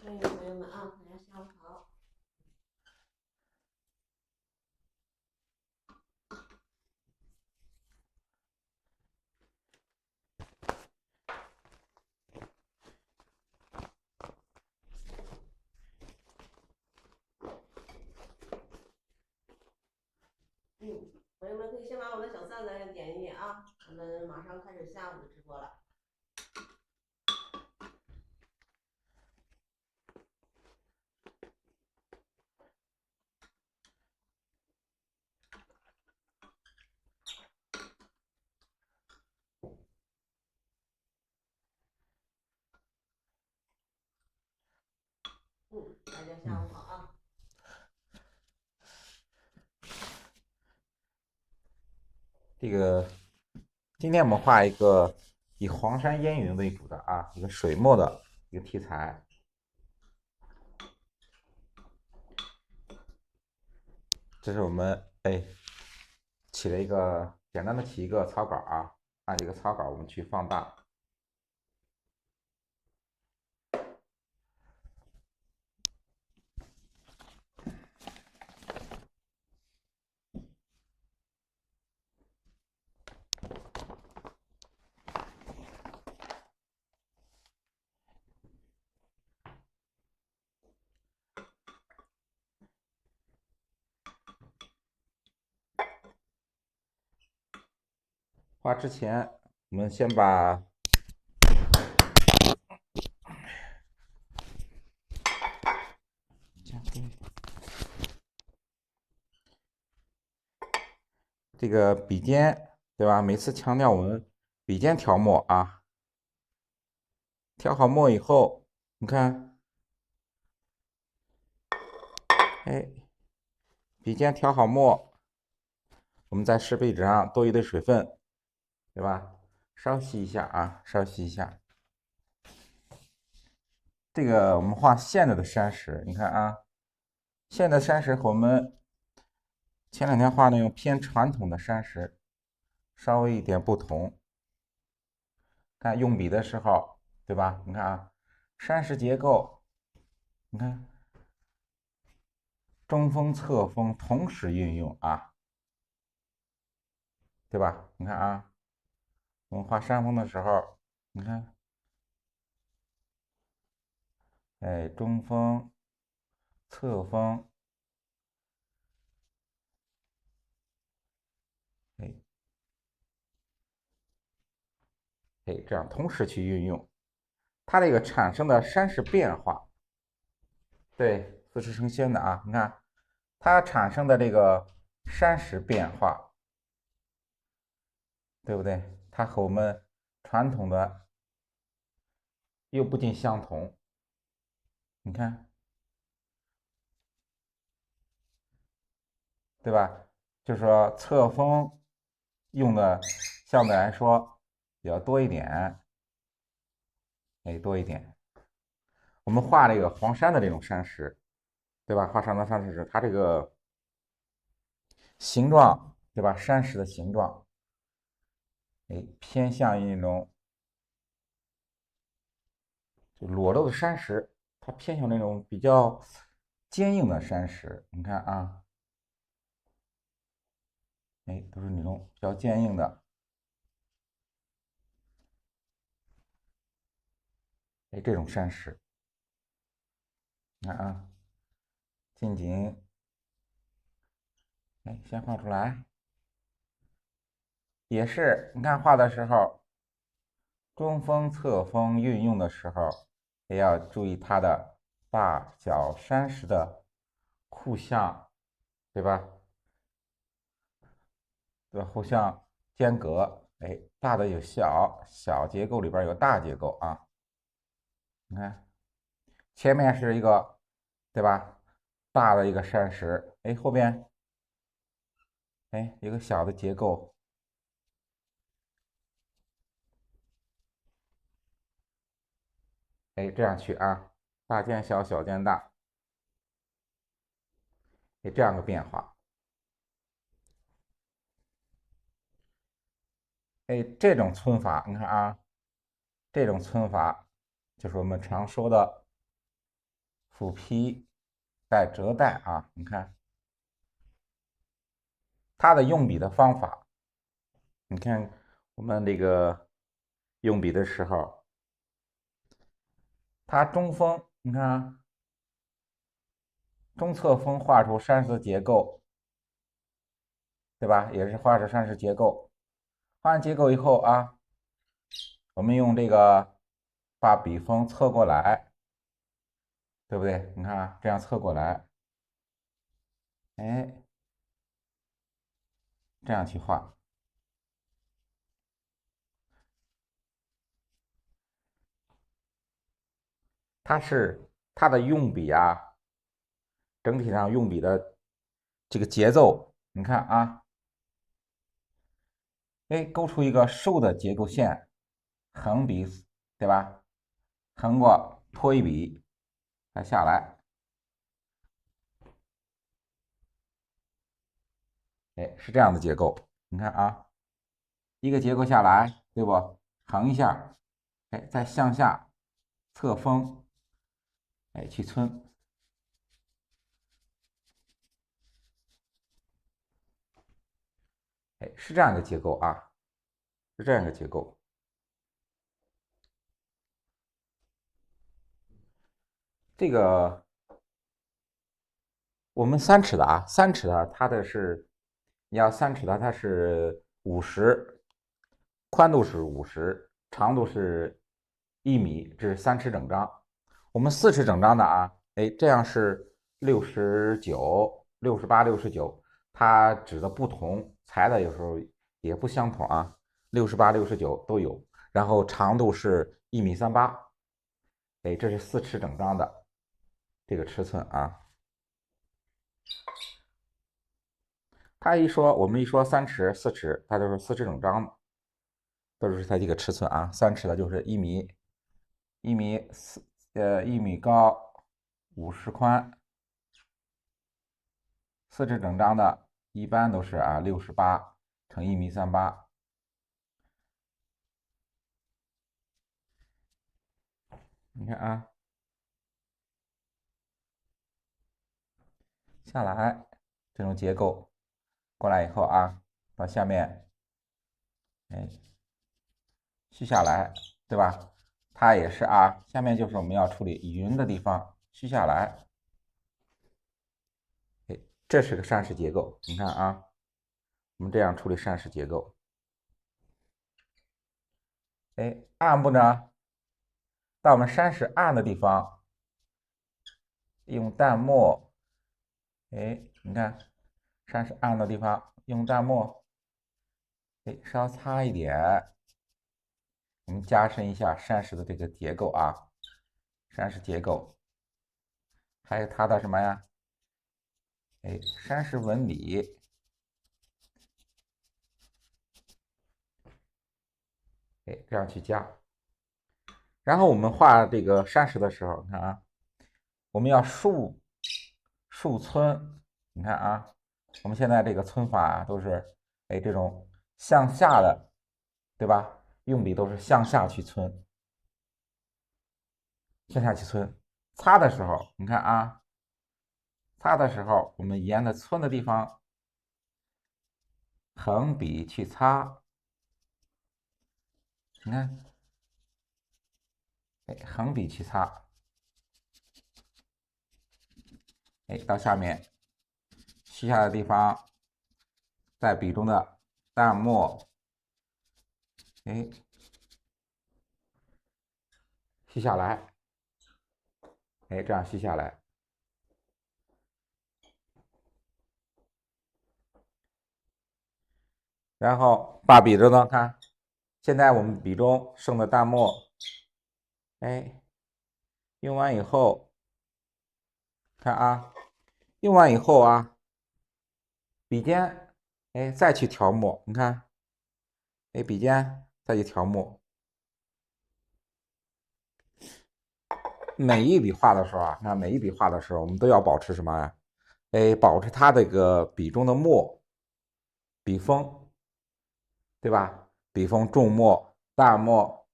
欢迎朋友们啊，大家下午好。朋友们可以先把我的小赞来点一点啊，我们马上开始下午的直播了。大家下午好啊。这个今天我们画一个以黄山烟云为主的一个水墨的一个题材。这是我们起了一个简单的起一个草稿按这个草稿我们去放大。画之前，我们先把这个笔尖，对吧？每次强调我们笔尖调墨啊，调好墨以后，你看，哎，笔尖调好墨，我们在湿壁纸上多余的水分，对吧？稍吸一下稍吸一下。这个我们画现在的山石，你看现在的山石和我们前两天画那种偏传统的山石稍微一点不同。看用笔的时候，对吧？你看山石结构，你看中锋、侧锋同时运用对吧？你看我们画山峰的时候，你看，哎，中锋、侧锋，哎这样同时去运用，它这个产生的山石变化，对，自势成仙的你看它产生的这个山石变化，对不对？它和我们传统的又不尽相同。你看，对吧？就是说侧锋用的相对来说比较多一点，多一点。我们画这个黄山的这种山石，对吧？画上的山石时，它这个形状，对吧？山石的形状，偏向于那种就裸露的山石，它偏向那种比较坚硬的山石。你看都是那种比较坚硬的，这种山石。你看近景，先画出来，也是，你看画的时候，中锋、侧锋运用的时候，也要注意它的大小山石的互相，对吧？对吧？互相间隔，大的有小，小结构里边有大结构你看前面是一个，对吧？大的一个山石，后边一个小的结构，这样去大见小，小见大，这样个变化。这种皴法，你看这种皴法就是我们常说的斧劈带折带啊，你看它的用笔的方法，你看我们这个用笔的时候，它中锋，你看啊，中侧锋画出山石的结构，对吧？也是画出山石结构。画完结构以后啊，我们用这个把笔锋侧过来，对不对？你看啊，这样侧过来，哎，这样去画。它的用笔啊，整体上用笔的这个节奏，你看啊，哎，勾出一个竖的结构线，横笔，对吧？横过拖一笔，再下来，哎，是这样的结构。你看啊，一个结构下来，对不？横一下，哎，再向下侧锋，哎，去皴，哎，是这样一个结构啊，是这样一个结构。这个我们三尺的啊，三尺的它的是，你要三尺的它是50，宽度是50，长度是1米，这是3尺整张。我们4尺整张的啊，哎，这样是69、68、69，它指的不同，裁的有时候也不相同啊，68、69都有。然后长度是1.38米，哎，这是4尺整张的这个尺寸啊。我们一说3尺、4尺，它就是4尺整张，都是它这个尺寸啊。3尺的就是1米，1米高，50宽。4尺整张的一般都是啊68乘1.38米。你看啊，下来这种结构过来以后啊，到下面，哎，续下来，对吧？它也是啊，下面就是我们要处理匀的地方，续下来，哎，这是个山石结构。你看啊，我们这样处理山石结构。哎，暗部呢，到我们山石暗的地方，用淡墨，哎，你看山石暗的地方用淡墨，哎，稍擦一点，我们加深一下山石的这个结构啊，山石结构，还有它的什么呀？哎，山石纹理，哎，这样去加。然后我们画这个山石的时候，你看啊，我们要竖皴，你看啊，我们现在这个皴法啊，都是哎这种向下的，对吧？用笔都是向下去皴，向下去皴。擦的时候，你看啊，擦的时候，我们沿着皴的地方横笔去擦，你看，哎，横笔去擦，哎，到下面虚下的地方，在笔中的淡墨，哎，虚下来，哎，这样虚下来。然后把笔中呢，看，现在我们笔中剩的淡墨，哎，用完以后，看啊，用完以后啊，笔尖，哎，再去调墨，你看，哎，笔尖再去调墨。每一笔画的时候啊，那每一笔画的时候，我们都要保持什么呀？哎，保持它这个笔中的墨，笔锋，对吧？笔锋重墨、淡墨，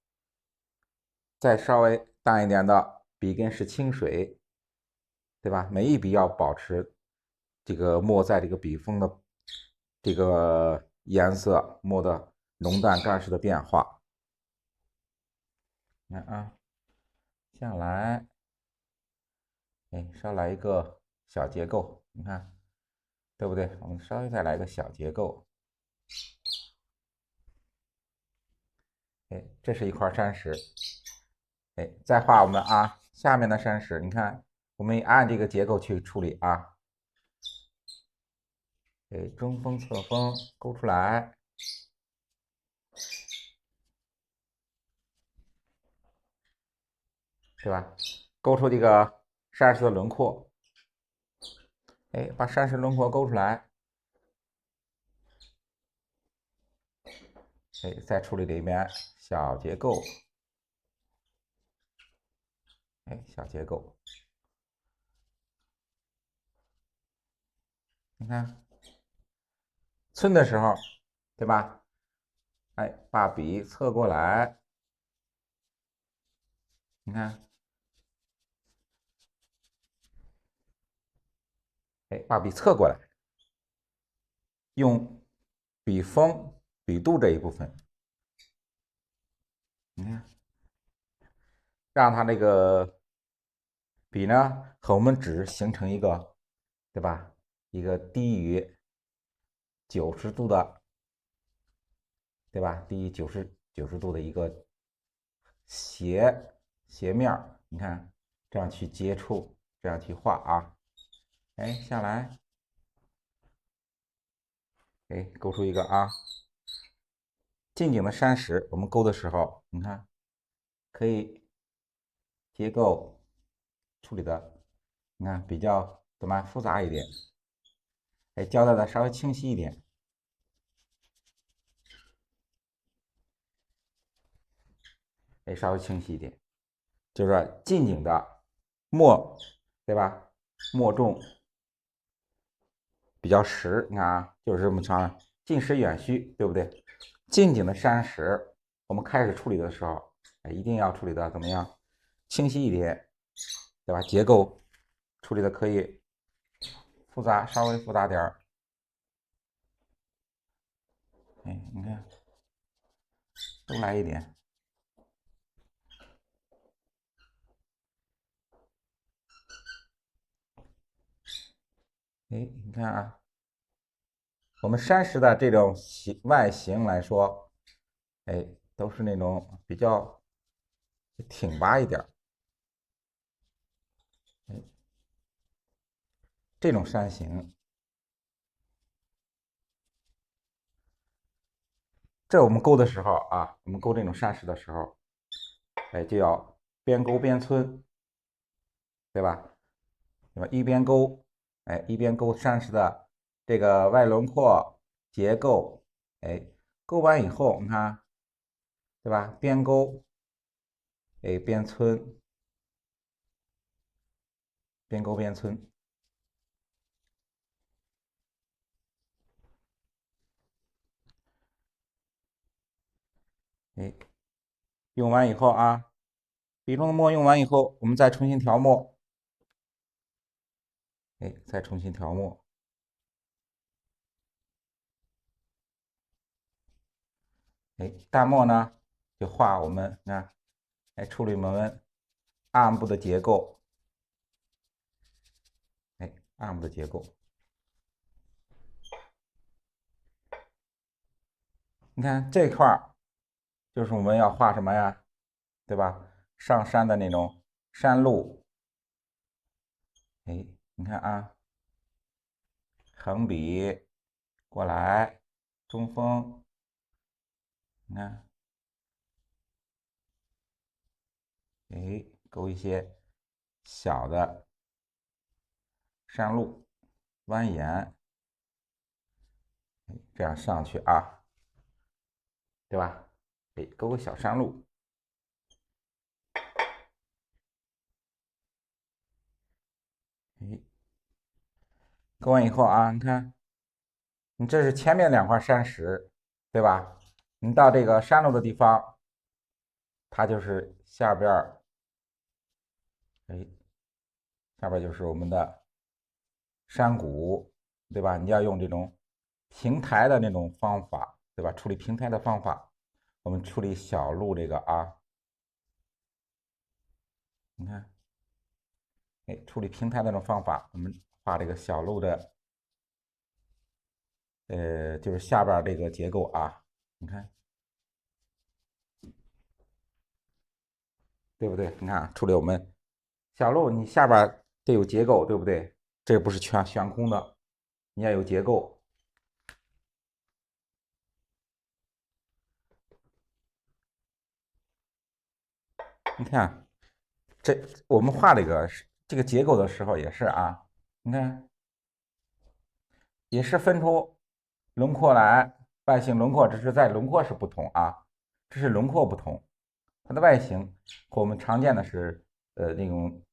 再稍微淡一点的笔根是清水，对吧？每一笔要保持这个墨在这个笔锋的这个颜色、墨的浓淡、干湿的变化。你看啊，下来，哎，稍来一个小结构，你看，对不对？我们稍微再来一个小结构。哎，这是一块山石。哎，再画我们下面的山石，你看，我们按这个结构去处理啊。哎，中锋、侧锋勾出来，对吧？勾出这个山石的轮廓。哎，把山石轮廓勾出来。哎，再处理这边小结构。哎，小结构。你看，寸的时候，对吧？哎，把笔侧过来，你看，哎，把笔侧过来，用笔锋、笔肚这一部分，你看，让它这个笔呢和我们纸形成一个，对吧？一个低于90度的，对吧？低于90度的一个斜面，你看，这样去接触，这样去画啊。哎，下来，哎，勾出一个近景的山石，我们勾的时候，你看，可以结构处理的，你看比较怎么复杂一点，哎，交代的稍微清晰一点，哎，稍微清晰一点，就是说近景的墨，对吧？墨重比较实，你看就是这么长，近实远虚，对不对？近景的山石，我们开始处理的时候，哎，一定要处理的怎么样？清晰一点，对吧？结构处理的可以稍微复杂点儿。哎，你看，都来一点。哎，你看我们山石的这种外形来说，哎，都是那种比较挺拔一点。哎，这种山形，这我们勾的时候我们勾这种山石的时候，哎，就要边勾边皴，对吧？对吧？一边勾，哎，一边勾山石的这个外轮廓结构，哎，勾完以后，你看，对吧？边勾，哎，边皴，边勾边皴，哎，用完以后笔中的墨用完以后，我们再重新调墨，哎，再重新调墨，哎，淡墨呢就画我们看，哎，处理我们暗部的结构，哎，暗部的结构，你看这块儿就是我们要画什么呀，对吧？上山的那种山路，哎，你看横笔过来，中锋，你看，哎，勾一些小的山路蜿蜒，这样上去对吧？哎，勾个小山路，哎，勾完以后你看，你这是前面两块山石，对吧？你到这个山路的地方，它就是下边哎，下边就是我们的山谷，对吧？你要用这种平台的那种方法，对吧？处理平台的方法，我们处理小路这个啊，你看，哎，处理平台那种方法，我们画这个小路的，就是下边这个结构啊，你看，对不对？你看，处理我们小路，你下边得有结构，对不对？这不是全悬空的，你要有结构。你看，这我们画这个结构的时候也是啊，你看也是分出轮廓来，外形轮廓，只是在轮廓是不同啊，这是轮廓不同，它的外形和我们常见的是那种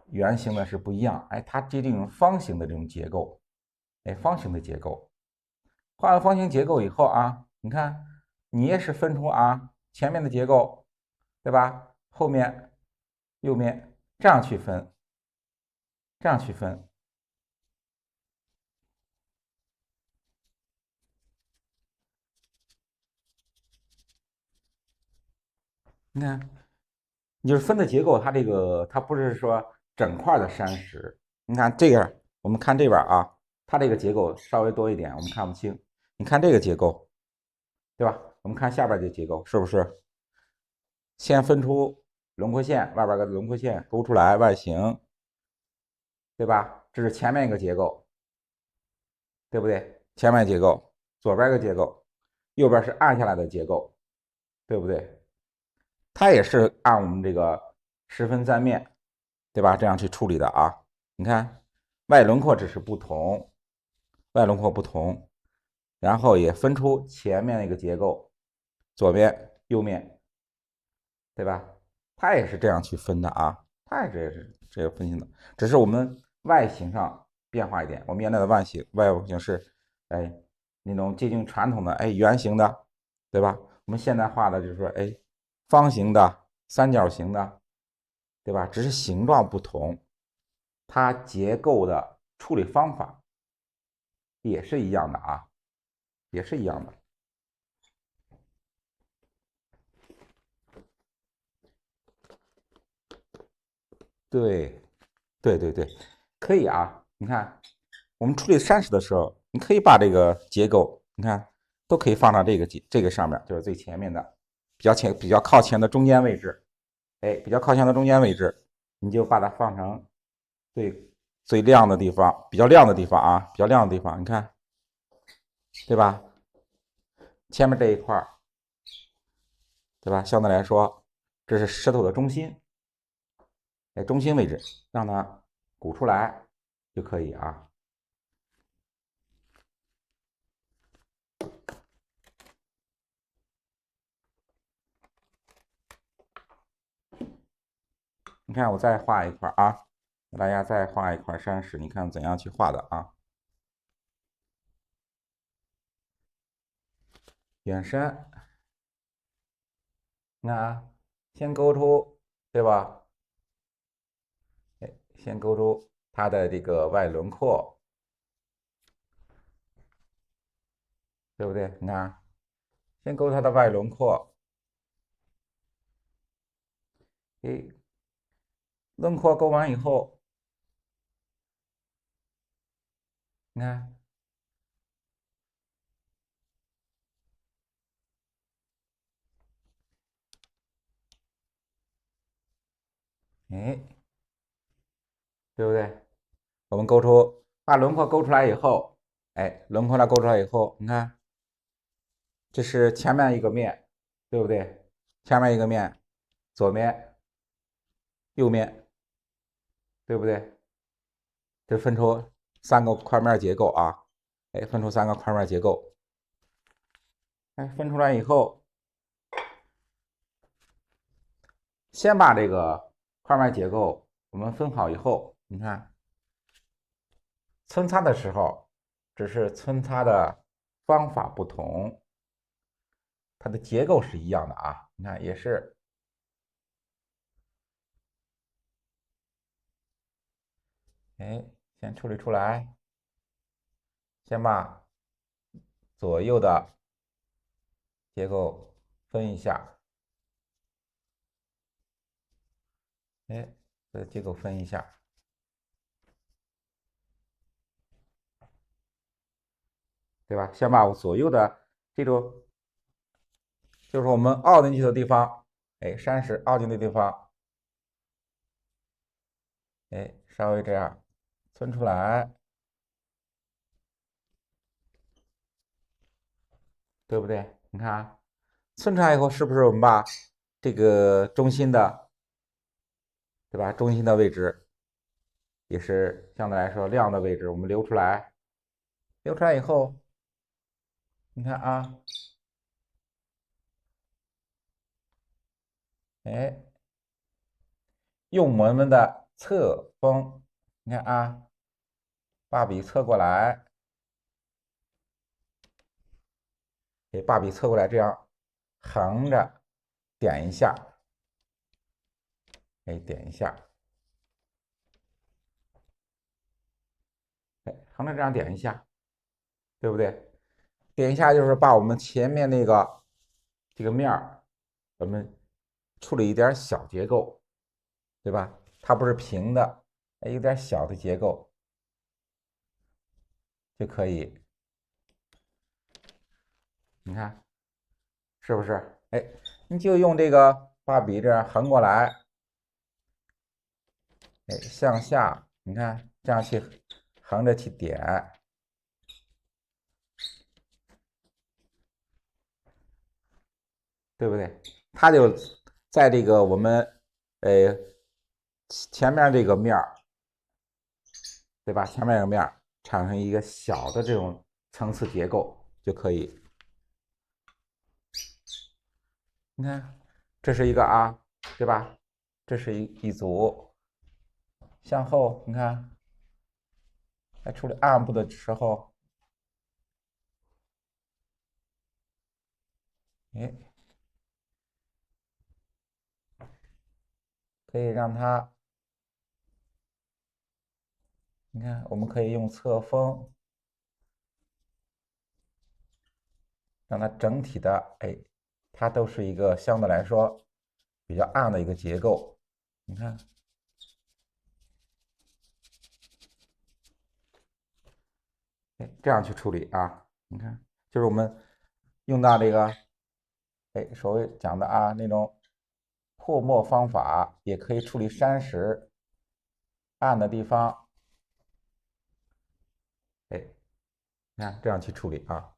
圆形的是不一样，哎，它这种方形的这种结构，哎，方形的结构，画完方形结构以后啊，你看你也是分出啊前面的结构，对吧？后面、右面这样去分，这样去分。你看，你就是分的结构，它这个它不是说整块的山石。你看这个，我们看这边啊，它这个结构稍微多一点，我们看不清。你看这个结构，对吧？我们看下边这结构是不是先分出轮廓线，外边个轮廓线勾出来外形，对吧？这是前面一个结构，对不对？前面结构，左边一个结构，右边是按下来的结构，对不对？它也是按我们这个十分三面，对吧？这样去处理的啊。你看，外轮廓只是不同，外轮廓不同，然后也分出前面那个结构，左面、右面，对吧？它也是这样去分的啊，它也是这个分型的，只是我们外形上变化一点。我们原来的外形是，哎，那种接近传统的，哎，圆形的，对吧？我们现代化的就是说，哎，方形的、三角形的，对吧？只是形状不同，它结构的处理方法也是一样的啊，也是一样的。对，对对对，可以啊。你看，我们处理山石的时候，你可以把这个结构，你看，都可以放到这个上面，就是最前面的，比较靠前的中间位置。哎，比较靠前的中间位置，你就把它放成最亮的地方，比较亮的地方啊，比较亮的地方，你看，对吧？前面这一块，对吧？相对来说，这是石头的中心，在中心位置，让它鼓出来就可以啊。你看，我再画一块啊，给大家再画一块山石，你看怎样去画的啊？远山，那先勾出，对吧？哎，先勾出它的这个外轮廓，对不对？你看，先勾它的外轮廓，哎，轮廓勾完以后，你看，哎，对不对？我们把轮廓勾出来以后，哎，轮廓勾出来以后，你看，这是前面一个面，对不对？前面一个面，左面、右面，对不对？这分出三个块面结构啊，哎，分出三个块面结构，哎，分出来以后，先把这个块面结构我们分好以后，你看扦插的时候，只是扦插的方法不同，它的结构是一样的啊。你看也是哎，先处理出来，先把左右的结构分一下，哎，这结构分一下，对吧？先把我左右的这种，就是我们凹进去的地方，哎，山石凹进去的地方，哎，稍微这样存出来，对不对？你看啊，存出来以后，是不是我们把这个中心的，对吧？中心的位置也是相对来说亮的位置，我们留出来，留出来以后，你看啊，哎，用我们的侧锋，你看啊，把笔侧过来，给把笔侧过来，这样横着点一下，哎，点一下，哎，横着这样点一下，对不对？点一下就是把我们前面那个这个面儿，我们处理一点小结构，对吧？它不是平的，哎，有点小的结构就可以。你看是不是？哎，你就用这个画笔这样横过来，哎，向下，你看这样去横着去点，对不对？它就在这个我们呃前面这个面儿，对吧？前面这个面儿产生一个小的这种层次结构就可以。你看，这是一个啊，对吧？这是一组，向后，你看，在处理暗部的时候，哎，可以让它，你看，我们可以用侧锋让它整体的，哎，它都是一个相对来说比较暗的一个结构。你看，哎，这样去处理啊，你看，就是我们用到这个，哎，所谓讲的啊那种破墨方法，也可以处理山石暗的地方，哎，你看这样去处理啊。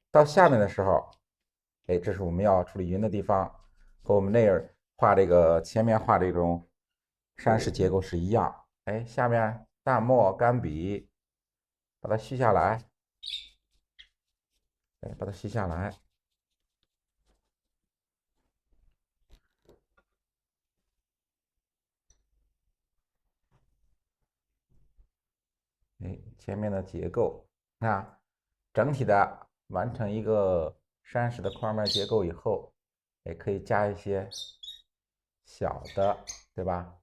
到下面的时候，哎，这是我们要处理云的地方，和我们那儿画这个前面画这种山石结构是一样。哎，下面淡墨干笔，把它虚下来，哎，把它虚下来。哎，前面的结构，那整体的完成一个山石的框面结构以后，也可以加一些小的，对吧？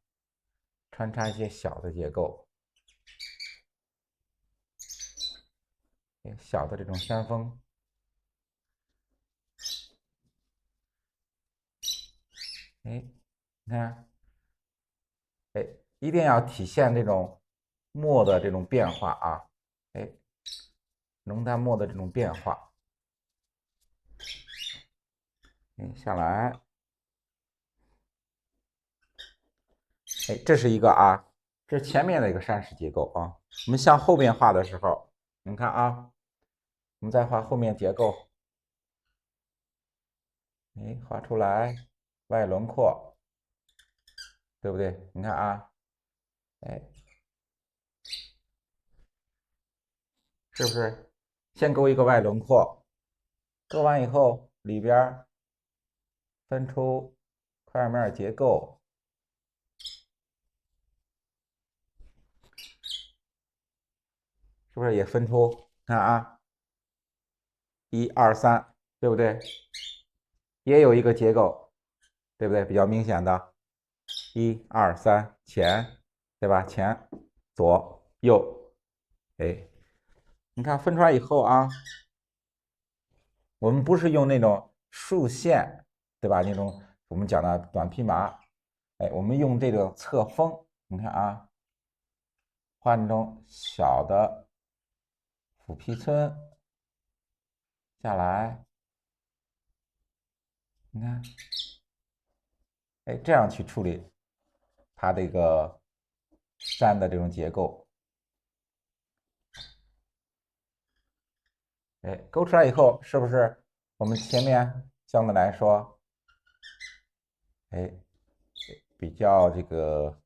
穿插一些小的结构，小的这种山峰，哎，你看，哎，一定要体现这种墨的这种变化啊，哎，浓淡墨的这种变化，哎，下来，哎，这是一个啊，这是前面的一个山石结构啊。我们向后面画的时候，你看啊，我们再画后面结构，哎，画出来外轮廓，对不对？你看啊，哎，是不是？先勾一个外轮廓，勾完以后里边分出块面结构，是不是也分出？看啊，1、2、3，对不对？也有一个结构，对不对？比较明显的，1、2、3，前，对吧？前、左、右，哎，你看分出来以后啊，我们不是用那种竖线，对吧？那种我们讲的短匹马，哎，我们用这个侧锋，你看啊，画那种小的虎皮村下来，你看，哎，这样去处理它这个山的这种结构，哎，勾出来以后，是不是我们前面相对来说，哎，比较这个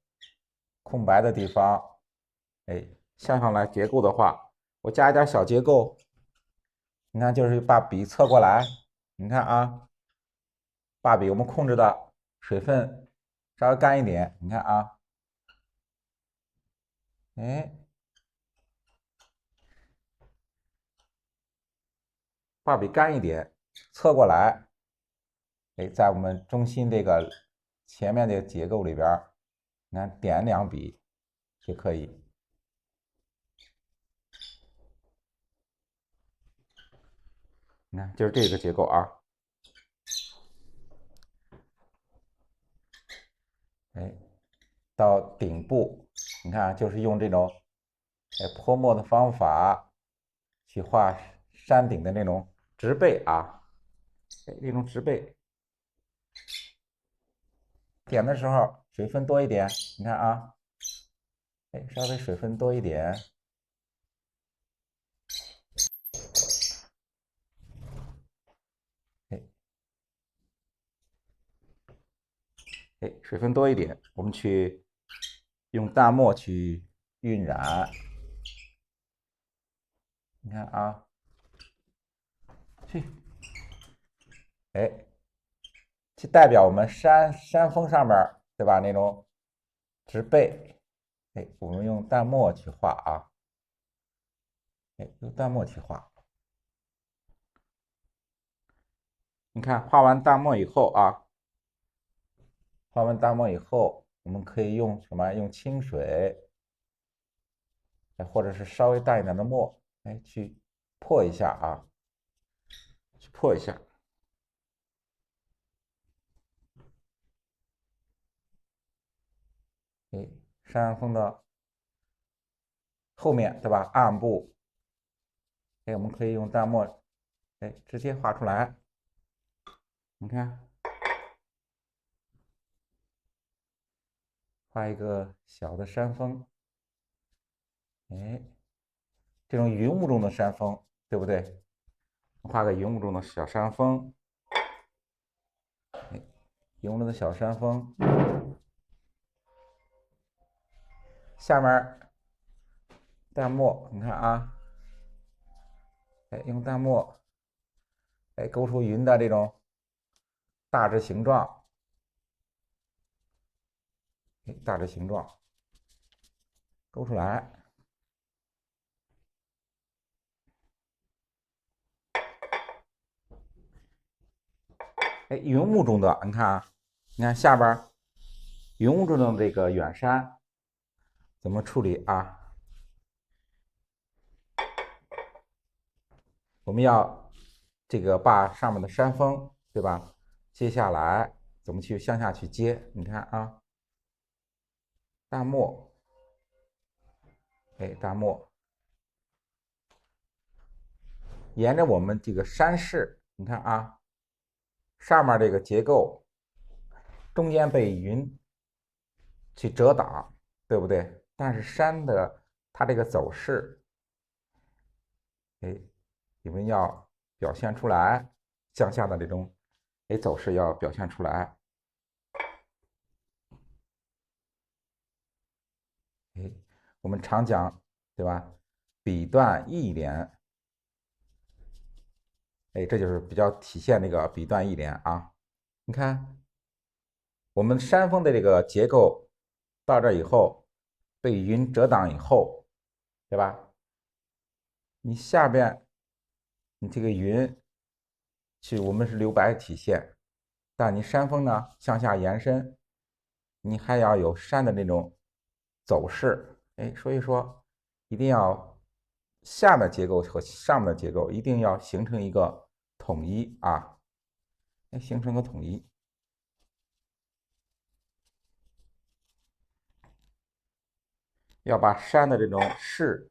空白的地方，哎，向上来结构的话，我加一点小结构，你看就是把笔侧过来，你看啊，把笔我们控制的水分稍微干一点，你看啊，哎，把笔干一点，侧过来，哎，在我们中心这个前面这个结构里边，你看点2笔就可以。你看，就是这个结构啊，哎，到顶部，你看就是用这种泼墨的方法去画山顶的那种植被啊，哎，这种植被点的时候水分多一点，你看啊，哎，稍微水分多一点，哎哎，水分多一点，我们去用淡墨去晕染，你看啊，去，哎，去代表我们山峰上面，对吧？那种植被，哎，我们用淡墨去画啊，哎，用淡墨去画。你看画完淡墨以后啊，画完淡墨以后，我们可以用什么？用清水，或者是稍微淡一点的墨，哎，去破一下啊，去破一下。哎，山峰的后面，对吧？暗部，哎，我们可以用淡墨，哎，直接画出来。你看，画一个小的山峰，哎，这种云雾中的山峰，对不对？画个云雾中的小山峰，哎，云雾中的小山峰，下面淡墨，你看啊，哎，用淡墨，哎，勾出云的这种大致形状，哎，大致形状勾出来，哎，云雾中的，你看啊，你看下边云雾中的这个远山怎么处理啊？我们要这个把上面的山峰，对吧？接下来怎么去向下去接？你看啊，淡墨，哎，淡墨，沿着我们这个山势，你看啊，上面这个结构中间被云去遮挡，对不对？但是山的它这个走势，哎，你们要表现出来，向下的这种哎走势要表现出来，哎，我们常讲，对吧？笔断意连，哎，这就是比较体现这个笔断意连啊。你看，我们山峰的这个结构到这以后，被云遮挡以后，对吧？你下边你这个云，我们是留白体现，但你山峰呢向下延伸，你还要有山的那种走势，哎，所以说一定要下面结构和上面的结构一定要形成一个统一啊，形成个统一。要把山的这种势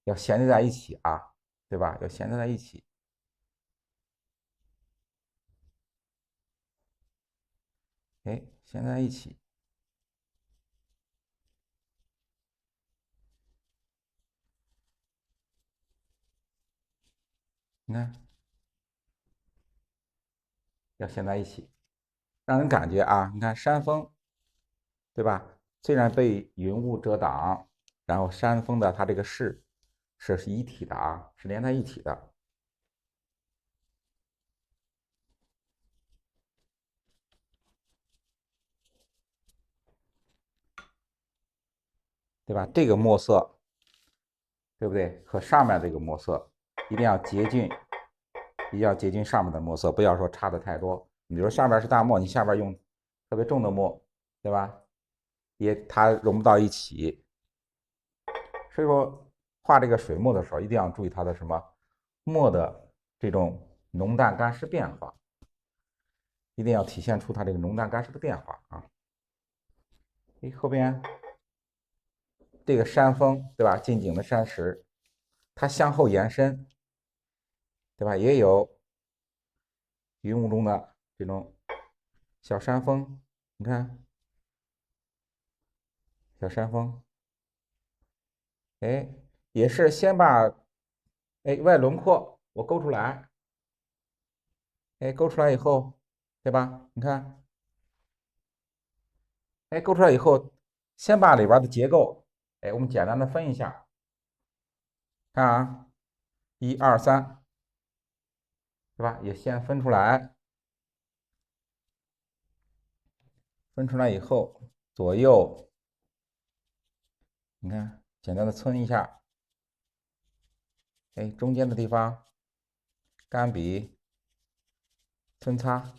要衔接在一起啊，对吧？要衔接在一起。哎，衔接在一起。你看，要衔在一起，让人感觉啊，你看山峰，对吧？虽然被云雾遮挡，然后山峰的它这个势是一体的啊，是连在一起的。对吧？这个墨色，对不对？和上面这个墨色一定要接近，一定要接近上面的墨色，不要说差的太多。你比如下边是大墨，你下边用特别重的墨，对吧？它融不到一起。所以说画这个水墨的时候，一定要注意它的什么墨的这种浓淡干湿变化，一定要体现出它这个浓淡干湿的变化啊。后边这个山峰，对吧？近景的山石，它向后延伸，对吧？也有云雾中的这种小山峰，你看小山峰，哎，也是先把外轮廓我勾出来，勾出来以后，对吧？你看，勾出来以后，先把里边的结构，我们简单的分一下，看啊，1、2、3，对吧？也先分出来，分出来以后，左右，你看，简单的皴一下，中间的地方，干笔，皴擦，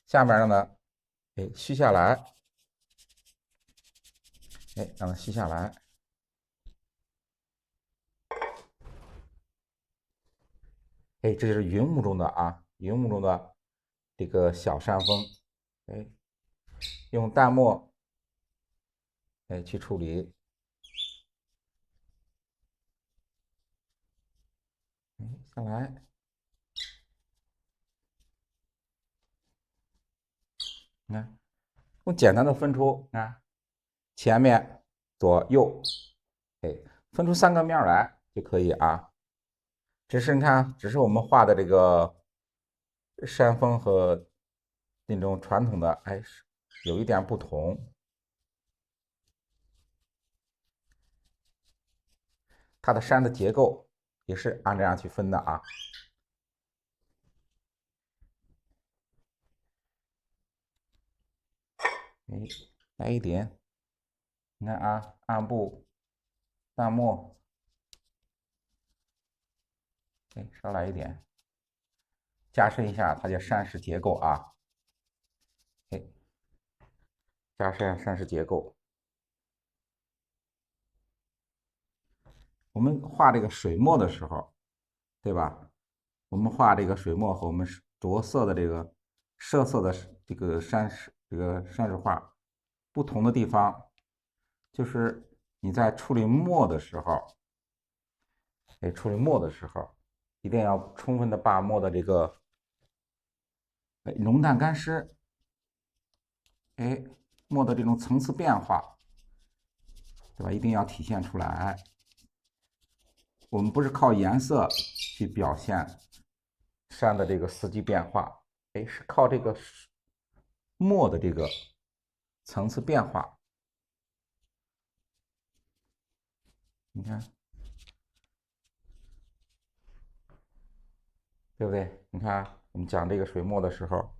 下面的呢，虚下来，让它虚下来。这就是云雾中的啊，云雾中的这个小山峰，用淡墨，去处理，下来，你看，我简单的分出啊，前面、左右，分出3个面来就可以啊。只是你看，只是我们画的这个山峰和那种传统的，有一点不同。它的山的结构也是按这样去分的啊。来一点，你看啊，暗部、淡墨，少来一点，加深一下它的山石结构啊。加深山石结构。我们画这个水墨的时候，对吧？我们画这个水墨和我们着色的这个设色的这个山石画不同的地方，就是你在处理墨的时候，一定要充分的把墨的这个浓淡干湿，墨的这种层次变化，对吧？一定要体现出来。我们不是靠颜色去表现山的这个四季变化，是靠这个墨的这个层次变化。你看，对不对？你看我们讲这个水墨的时候，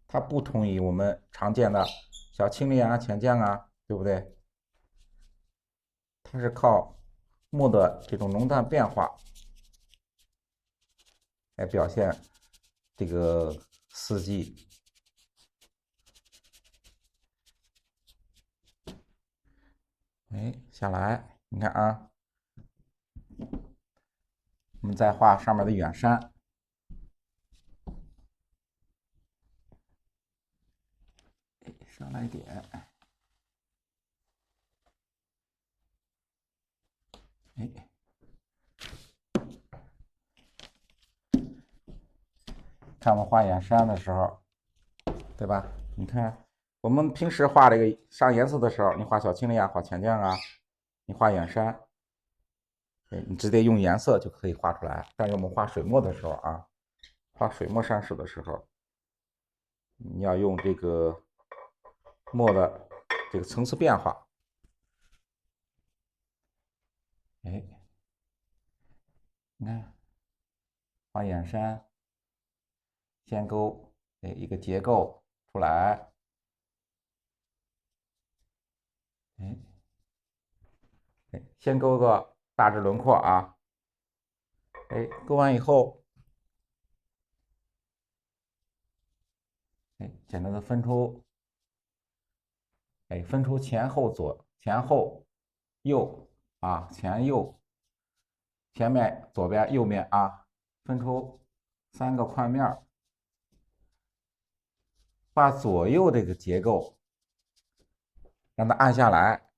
它不同于我们常见的小青绿啊、浅绛啊，对不对？它是靠墨的这种浓淡变化，来表现这个四季。哎，下来，你看啊，我们再画上面的远山。上来一点，哎，看我们画远山的时候，对吧？你看，我们平时画这个上颜色的时候，你画小青莲啊，画钱江啊，你画远山，你直接用颜色就可以画出来。但是我们画水墨的时候啊，画水墨山水的时候，你要用这个墨的这个层次变化。哎，你看，画远山，先勾一个结构出来，先勾个大致轮廓啊，勾完以后，简单的分出，分出前后左、前后、右啊，前右、前面、左边、右面啊，分出3个宽面，把左右这个结构让它按下来，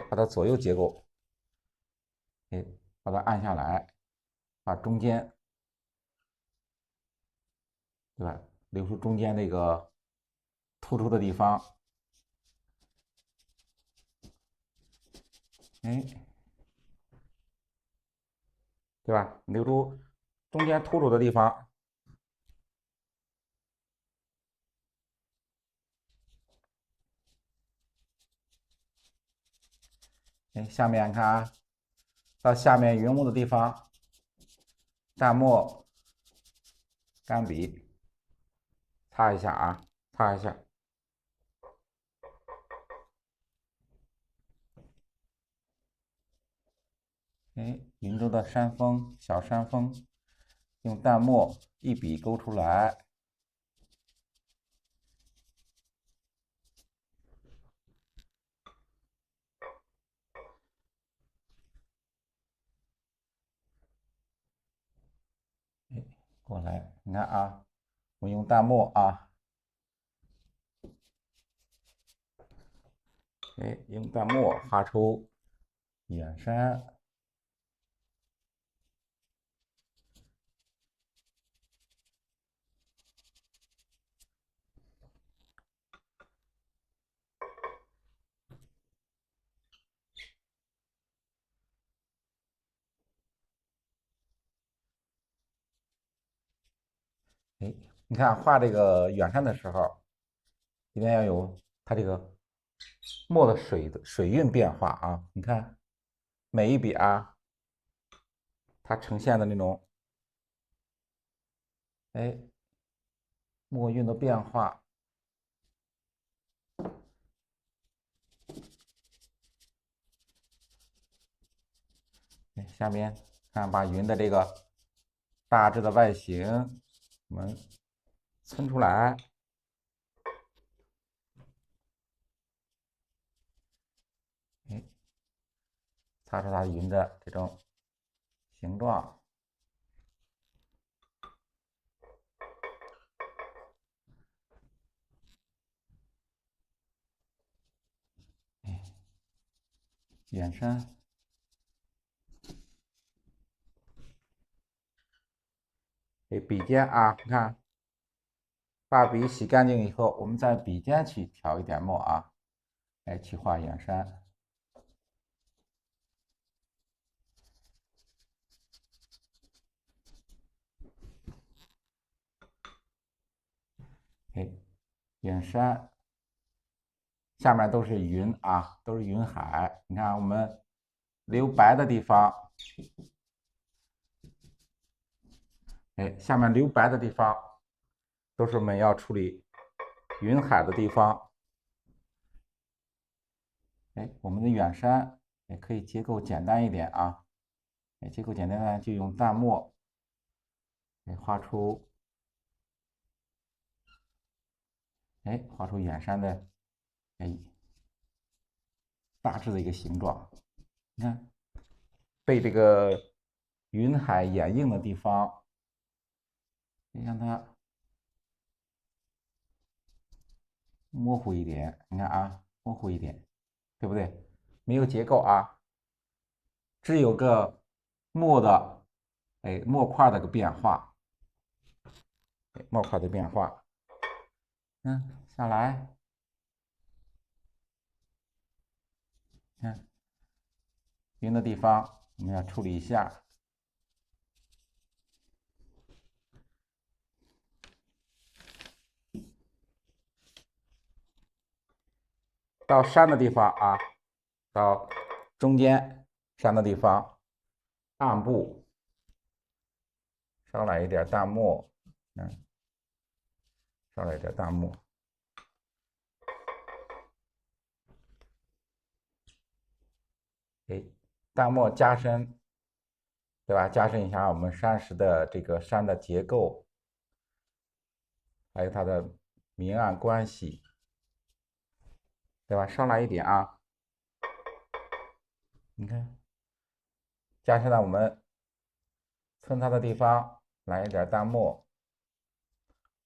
把它左右结构，把它按下来，把中间，对吧？留出中间那个突出的地方，对吧？留出中间突出的地方。下面看啊，到下面云雾的地方，淡墨、干笔擦一下啊，擦一下。云中的山峰，小山峰，用淡墨一笔勾出来。过来，你看啊，我用淡墨啊，用淡墨画出远山。你看画这个远山的时候，一定要有它这个墨的水韵变化啊。你看每一笔啊，它呈现的那种，墨韵的变化。下面看把云的这个大致的外形，我们抻出来。擦出它云的这种形状。远山。笔尖啊，你看，把笔洗干净以后，我们在笔尖去调一点墨啊，去画远山。远山下面都是云啊，都是云海。你看我们留白的地方，下面留白的地方都是我们要处理云海的地方。我们的远山也可以结构简单一点啊，结构简单就用淡墨画出远山的大致的一个形状。你看，被这个云海掩映的地方，你让它模糊一点。你看啊，模糊一点，对不对？没有结构啊，只有个墨的墨块的个变化，墨块的变化。下来，看云的地方，我们要处理一下。到山的地方啊，到中间山的地方，暗部稍来一点淡墨，稍来一点淡墨。淡墨加深，对吧？加深一下我们山石的这个山的结构，还有它的明暗关系，对吧？上来一点啊，你看，加深了我们皴擦的地方，来一点淡墨，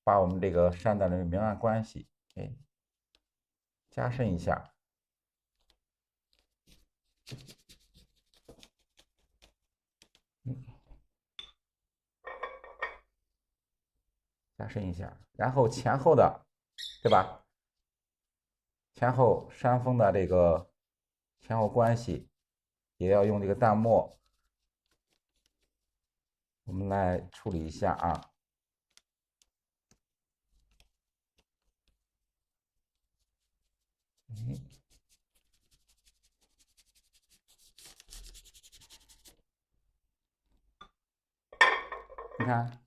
把我们这个山的明暗关系，加深一下。加深一下，然后前后的，对吧？前后山峰的这个前后关系，也要用这个淡墨，我们来处理一下啊。你看，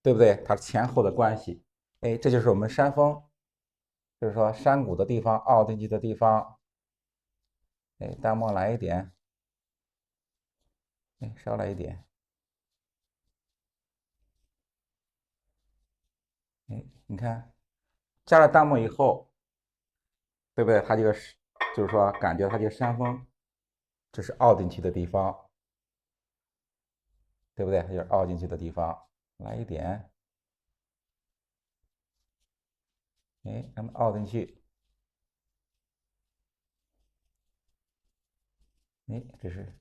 对不对？它前后的关系，这就是我们山峰，就是说山谷的地方、凹进去的地方，淡墨来一点，少来一点，你看，加了淡墨以后，对不对？它这个就是说，感觉它这个山峰，这是凹进去的地方，对不对？它就是凹进去的地方，来一点，让它凹进去，这是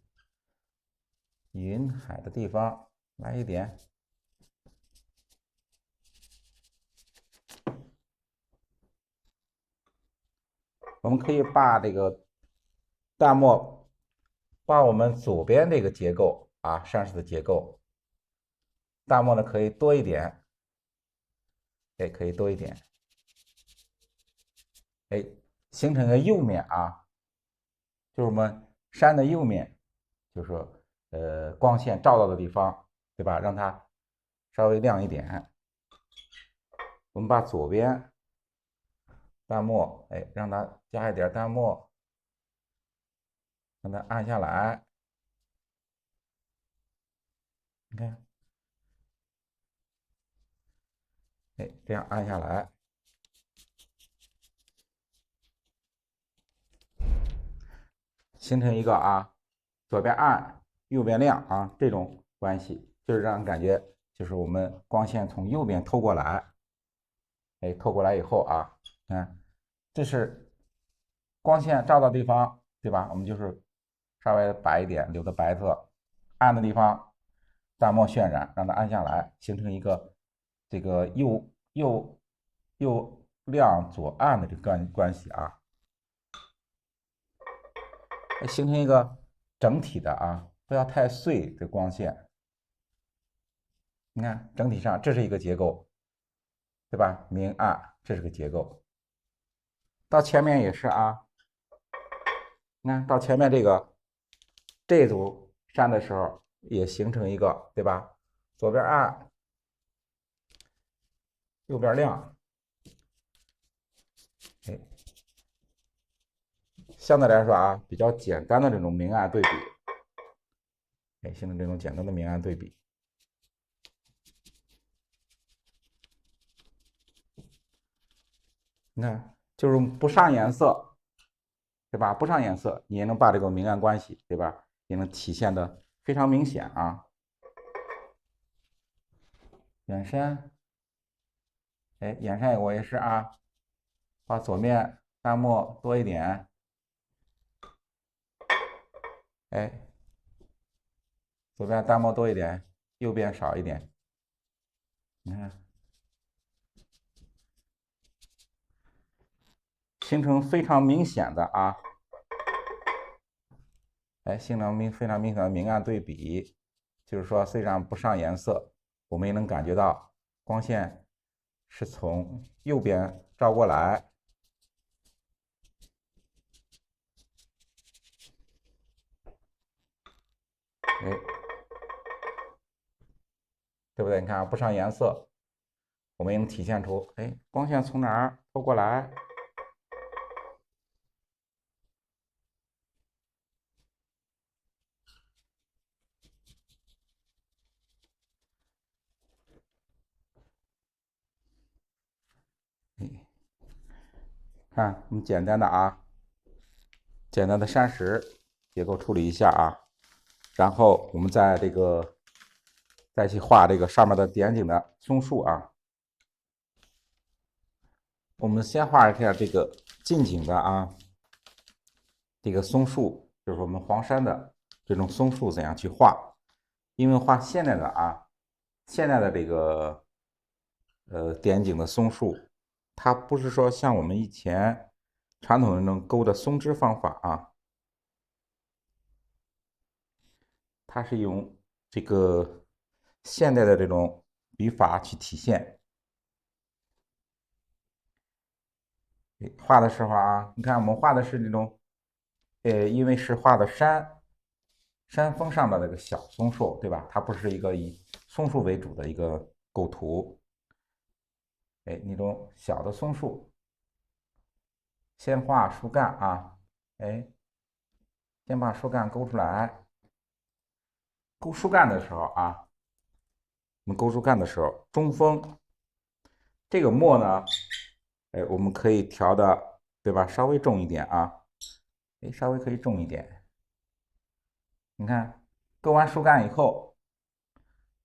云海的地方，来一点。我们可以把这个淡墨，把我们左边这个结构啊，山石的结构，淡墨呢可以多一点，可以多一点，形成个釉面啊，就是我们山的釉面，就是说光线照到的地方，对吧？让它稍微亮一点。我们把左边淡墨，让它加一点淡墨，让它按下来，你看，这样按下来，形成一个啊，左边暗，右边亮啊，这种关系，就是让人感觉就是我们光线从右边透过来，透过来以后啊，这是光线照到地方，对吧？我们就是稍微白一点，留的白色，暗的地方淡墨渲染，让它暗下来，形成一个这个右亮左暗的这个关系啊，形成一个整体的啊，不要太碎的光线。你看整体上这是一个结构，对吧？明暗这是个结构。到前面也是啊，你看到前面这组山的时候，也形成一个，对吧？左边暗，右边亮，相对来说啊，比较简单的这种明暗对比，形成这种简单的明暗对比。看，就是不上颜色，对吧？不上颜色，你也能把这个明暗关系，对吧？也能体现的非常明显啊。远山，哎，远山我也是啊，把左面淡墨多一点，哎，左边淡墨多一点，右边少一点，你看，形成非常明显的啊，哎，形成非常明显的明暗对比，就是说虽然不上颜色，我们也能感觉到光线是从右边照过来，哎，对不对？你看不上颜色，我们也能体现出，哎，光线从哪儿透过来？看我们简单的啊，简单的山石结构处理一下啊，然后我们再去画这个上面的点景的松树啊。我们先画一下这个近景的啊，这个松树，就是我们黄山的这种松树怎样去画？因为画现在的啊，现在的这个点景的松树，它不是说像我们以前传统的那种勾的松枝方法啊，它是用这个现代的这种笔法去体现。画的时候啊，你看我们画的是这种，因为是画的山峰上的那个小松树，对吧？它不是一个以松树为主的一个构图，哎，那种小的松树，先画树干啊，哎，先把树干勾出来。勾树干的时候啊，我们勾树干的时候，中锋这个墨呢，哎，我们可以调的，对吧？稍微重一点啊，哎，稍微可以重一点。你看，勾完树干以后，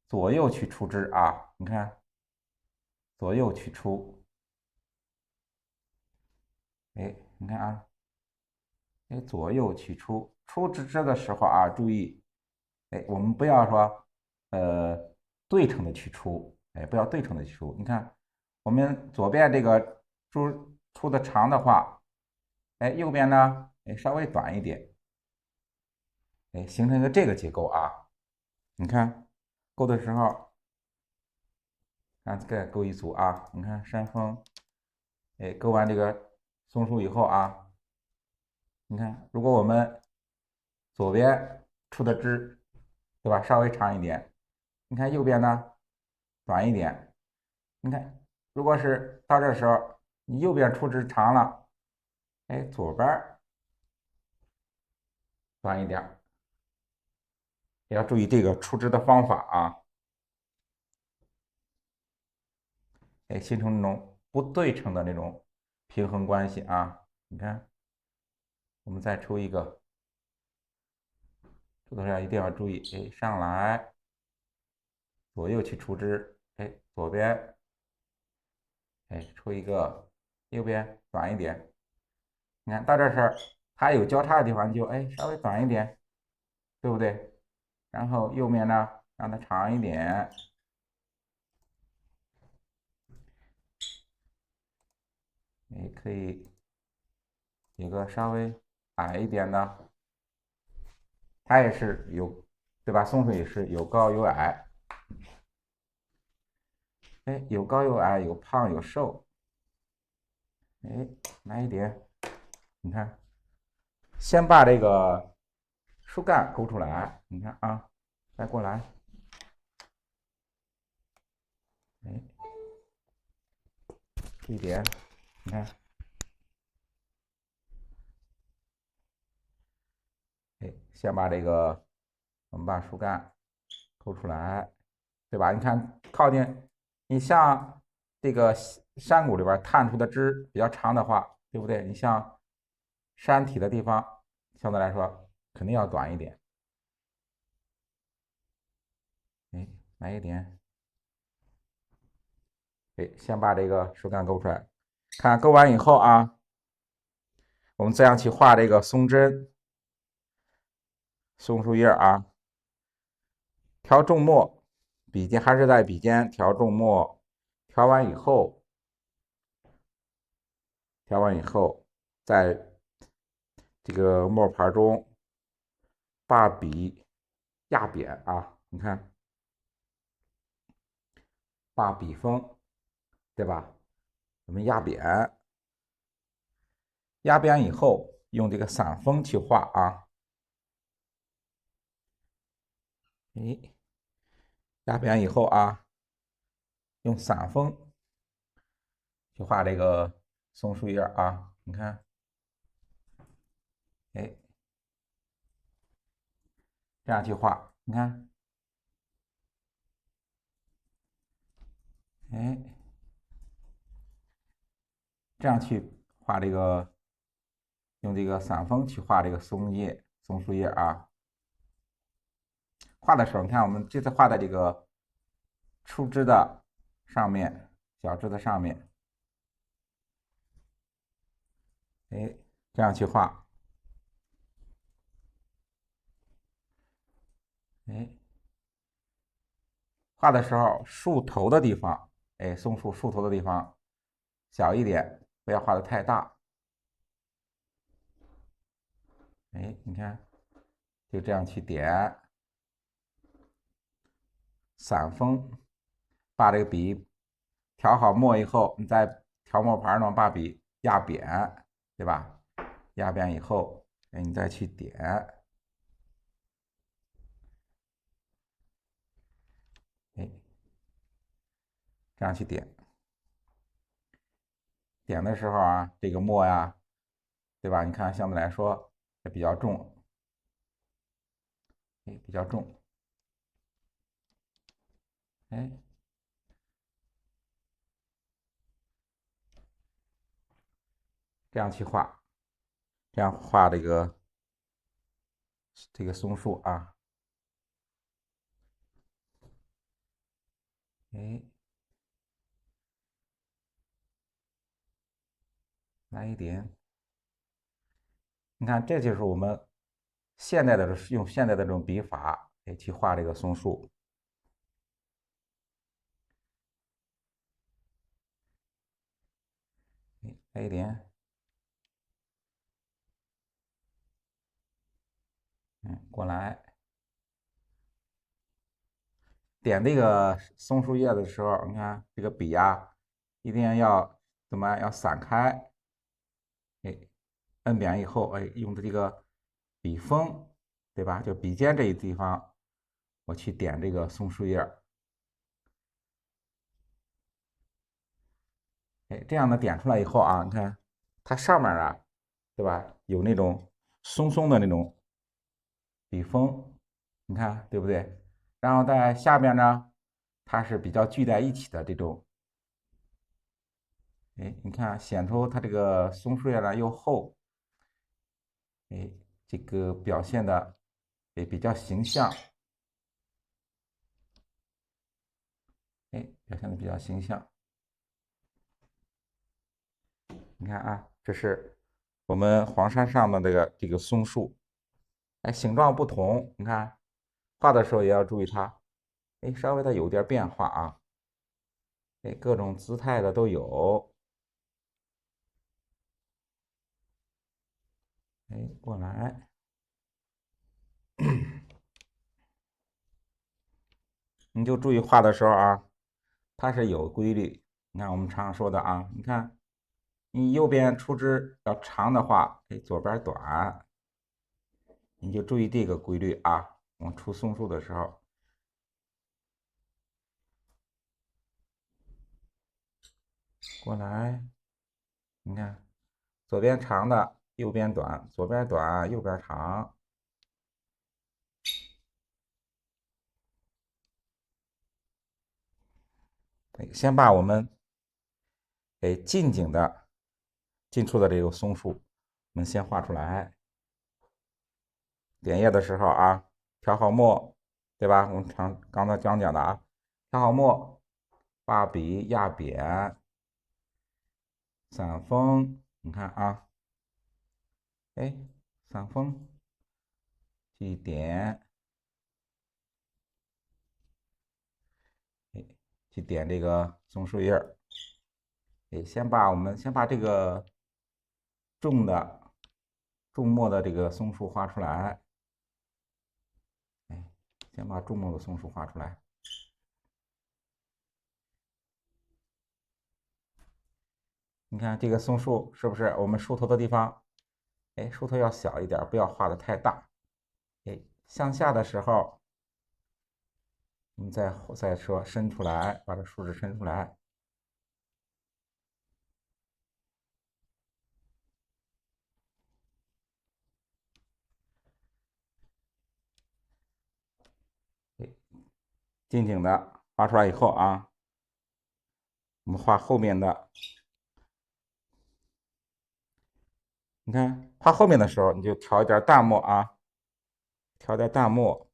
左右去出枝啊，你看，左右去出，哎，你看啊，哎，左右去出，出枝的时候啊，注意，哎，我们不要说，呃，对称的去出，哎，不要对称的去出。你看，我们左边这个出的长的话，哎，右边呢，哎，稍微短一点，哎，形成一个这个结构啊。你看，勾的时候，看再勾一组啊。你看山峰，哎，勾完这个松树以后啊，你看，如果我们左边出的枝，对吧，稍微长一点，你看右边呢，短一点。你看，如果是到这时候，你右边出枝长了，哎，左边短一点，也要注意这个出枝的方法啊。哎，形成那种不对称的那种平衡关系啊。你看，我们再出一个，这个时候一定要注意，哎，上来左右去出枝，哎，左边，哎，出一个，右边短一点。你看到这时候，它有交叉的地方就哎稍微短一点，对不对？然后右面呢，让它长一点，哎，可以有个稍微矮一点的，它也是有，对吧？松树也是有高有矮，哎，有高有矮，有胖有瘦，哎，来一点，你看，先把这个树干勾出来，你看啊，再过来，哎，这一点，你看，哎，先把这个，我们把树干勾出来，对吧？你看靠近，你像这个山谷里边探出的枝比较长的话，对不对？你像山体的地方，相对来说肯定要短一点。哎，来一点。哎，先把这个树干勾出来，看勾完以后啊，我们这样去画这个松针、松树叶啊，调重墨，笔尖还是在笔尖调重墨，调完以后，在这个墨盘中把笔压扁啊，你看，把笔锋，对吧？我们压扁，压扁以后，用这个散锋去画啊，哎，压扁以后啊，用散锋去画这个松树叶啊，你看，哎，这样去画，你看，哎，这样去画这个，用这个散锋去画这个松树叶啊。画的时候，你看我们这次画的这个粗枝的上面，小枝的上面，哎，这样去画，哎，画的时候树头的地方，哎，松树树头的地方小一点，不要画的太大。哎，你看，就这样去点散锋，把这个笔调好墨以后，你在调墨盘上把笔压扁，对吧？压扁以后，哎，你再去点，哎，这样去点。点的时候啊，这个墨呀，对吧？你看相对来说也比较重，哎，比较重，哎，这样去画，这样画这个松树啊，哎，来一点，你看这就是我们现代的用现代的这种笔法，哎，去画这个松树，哎，来一点，过来。点这个松树叶的时候，你看这个笔呀，一定要怎么要散开，哎，摁扁以后，哎，用的这个笔锋，对吧？就笔尖这一地方，我去点这个松树叶，哎，这样呢点出来以后啊，你看它上面啊，对吧？有那种松松的那种笔锋，你看对不对？然后在下边呢，它是比较聚在一起的这种。哎，你看显出它这个松树叶呢又厚，哎，这个表现的也比较形象，哎，表现的比较形象。你看啊，这是我们黄山上的这个松树，哎，形状不同，你看画的时候也要注意它，哎，稍微它有点变化啊，哎，各种姿态的都有，哎，过来，你就注意画的时候啊，它是有规律。你看我们常说的啊，你看你右边出枝要长的话，哎，左边短，你就注意这个规律啊。我们出松树的时候，过来，你看左边长的，右边短，左边短，右边长。先把我们哎，近景的近处的这个松树，我们先画出来。点叶的时候啊，调好墨，对吧？我们刚才讲的啊，调好墨，画笔压扁，散锋，你看啊，哎，散锋，去点，哎，去点这个松树叶儿，哎，我们先把这个种墨的这个松树画出来，哎，先把种墨的松树画出来。你看这个松树是不是我们树头的地方？哎，树头要小一点，不要画的太大。哎，向下的时候，我们再说伸出来，把这树枝伸出来。哎，近景的画出来以后啊，我们画后面的。你看画后面的时候，你就调一点淡墨啊，调点淡墨。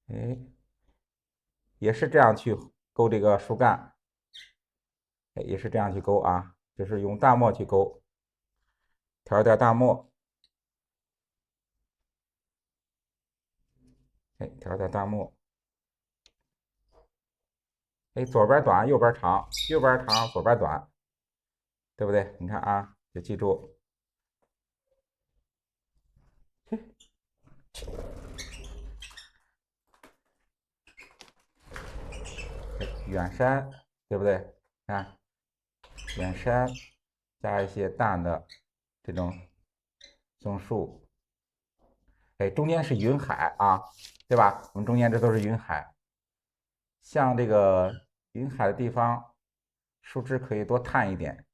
哎，也是这样去勾这个树干，哎，也是这样去勾啊，就是用淡墨去勾，调一点淡墨，哎，调一点淡墨，哎，左边短，右边长，右边长，左边短，对不对？你看啊，就记住，远山，对不对？看远山加一些淡的这种松树，哎，中间是云海啊，对吧？我们中间这都是云海，像这个云海的地方，树枝可以多探一点，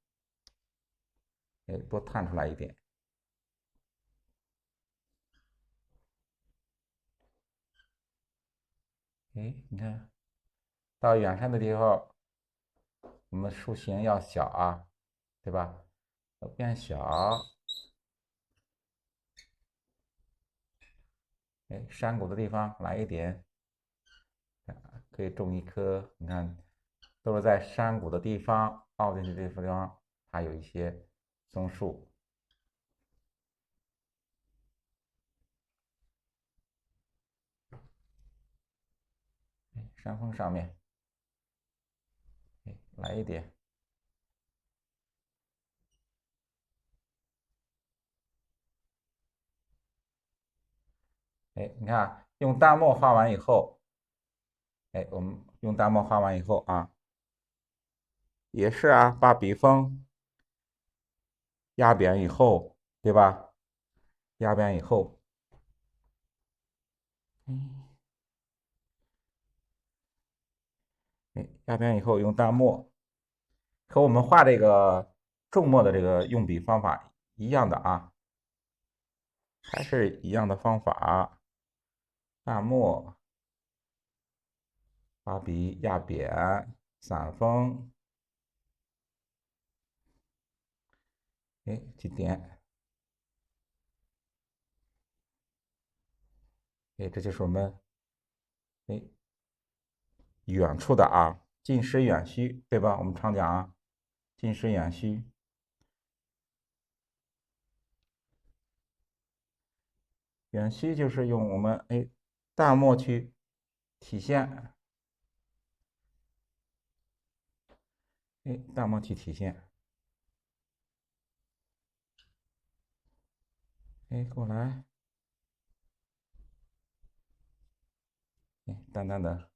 哎，多探出来一点。哎，你看到远山的地方，我们树形要小啊，对吧？要变小。哎，山谷的地方来一点，可以种一棵。你看，都是在山谷的地方凹进去这地方，它有一些松树。山峰上面，哎，来一点。哎，你看，用淡墨画完以后，哎，我们用淡墨画完以后啊，也是啊，把笔锋压扁以后，对吧？压扁以后，嗯，哎，压扁以后用淡墨，和我们画这个重墨的这个用笔方法一样的啊，还是一样的方法，淡墨，把笔压扁，散锋，哎，去点，哎，这就是我们哎远处的啊，近实远虚，对吧？我们常讲啊，近实远虚。远虚就是用我们哎淡墨去体现，哎淡墨去体现，哎过来，哎淡淡的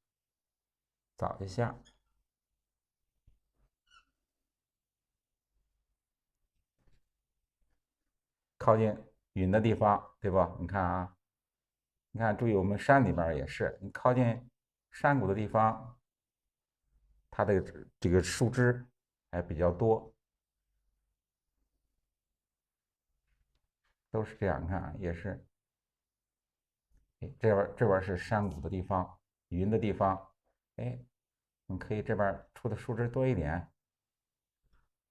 扫一下，靠近云的地方，对吧？你看啊，你看注意我们山里边也是，你靠近山谷的地方，它的这个树枝还比较多，都是这样。你看啊也是，哎这边是山谷的地方，云的地方，哎你可以这边出的树枝多一点，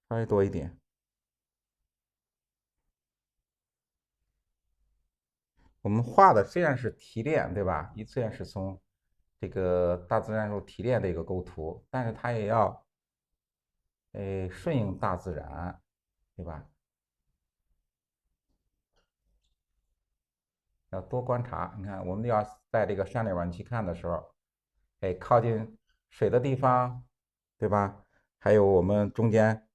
稍微多一点。我们画的虽然是提炼，对吧？虽然是从这个大自然中提炼的一个构图，但是它也要，顺应大自然，对吧？要多观察。你看，我们要在这个山里边去看的时候，靠近水的地方，对吧？还有我们中间，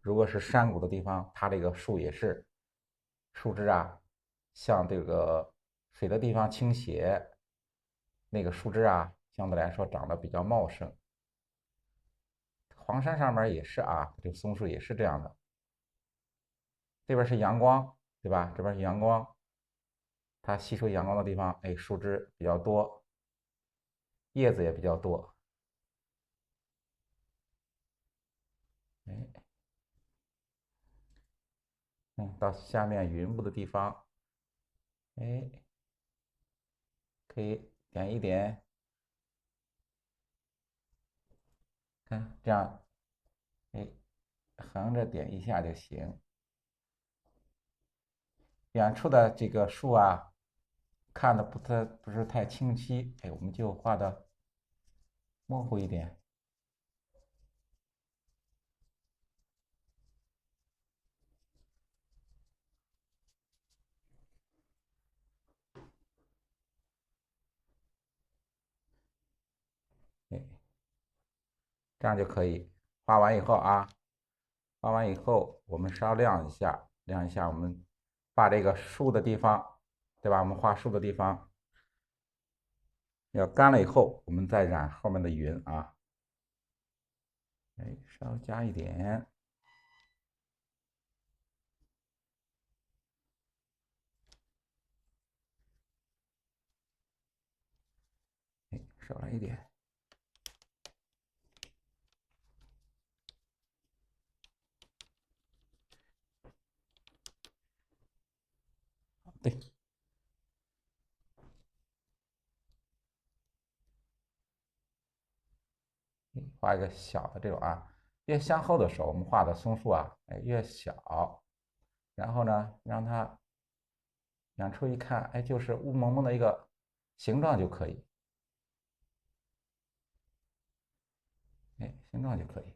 如果是山谷的地方，它这个树也是树枝啊，向这个水的地方倾斜，那个树枝啊，相对来说长得比较茂盛。黄山上面也是啊，这个松树也是这样的。这边是阳光，对吧？这边是阳光，它吸收阳光的地方，树枝比较多，叶子也比较多。到下面云雾的地方，可以点一点，看这样，横着点一下就行。远处的这个树啊，看的不是太清晰，我们就画的模糊一点。这样就可以。画完以后啊，画完以后我们稍晾一下，晾一下，我们把这个树的地方，对吧？我们画树的地方要干了以后，我们再染后面的云啊。稍微加一点。少来一点。对。画一个小的这种啊，越向后的时候，我们画的松树啊，越小，然后呢，让它远处一看，就是雾蒙蒙的一个形状就可以，形状就可以。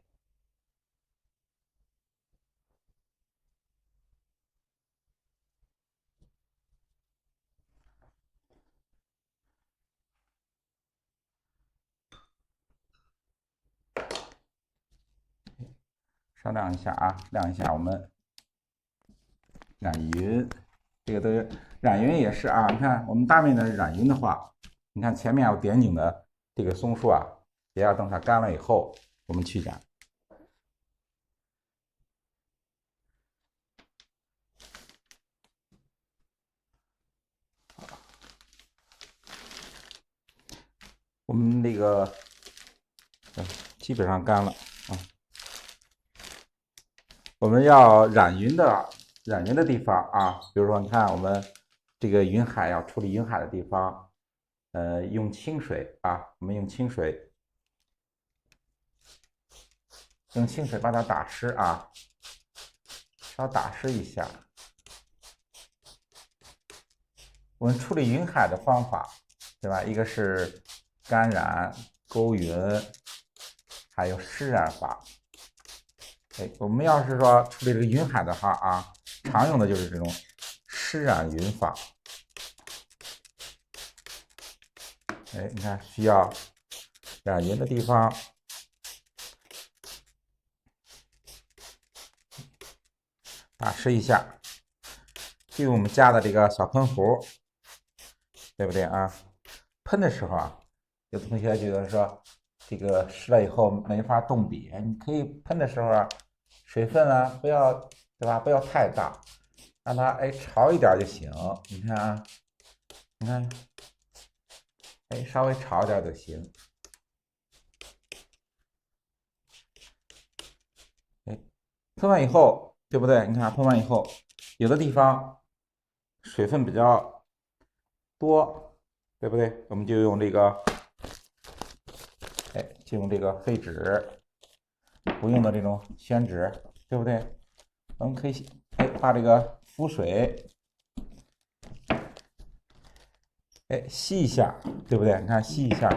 稍晾一下啊，晾一下，我们染云，这个都染云也是啊。你看我们大面的染云的话，你看前面有点景的这个松树啊，也要等它干了以后，我们去染。我们那个基本上干了啊。我们要染云的地方啊，比如说你看我们这个云海要处理云海的地方，用清水啊，我们用清水把它打湿啊，稍打湿一下。我们处理云海的方法，对吧？一个是干染、勾云，还有湿染法。我们要是说处理这个云海的话啊，常用的就是这种湿染云法。你看需要染云的地方，打湿一下，就用我们家的这个小喷壶，对不对啊？喷的时候啊，有同学觉得说这个湿了以后没法动笔，你可以喷的时候啊，水分啊不要，对吧？不要太大，让它潮一点就行。你看啊，你看，稍微潮一点就行。喷完以后，对不对？你看喷完以后，有的地方水分比较多，对不对？我们就用这个哎，就用这个废纸，不用的这种宣纸，对不对？我们可以哎把这个浮水哎吸一下，对不对？你看吸一下，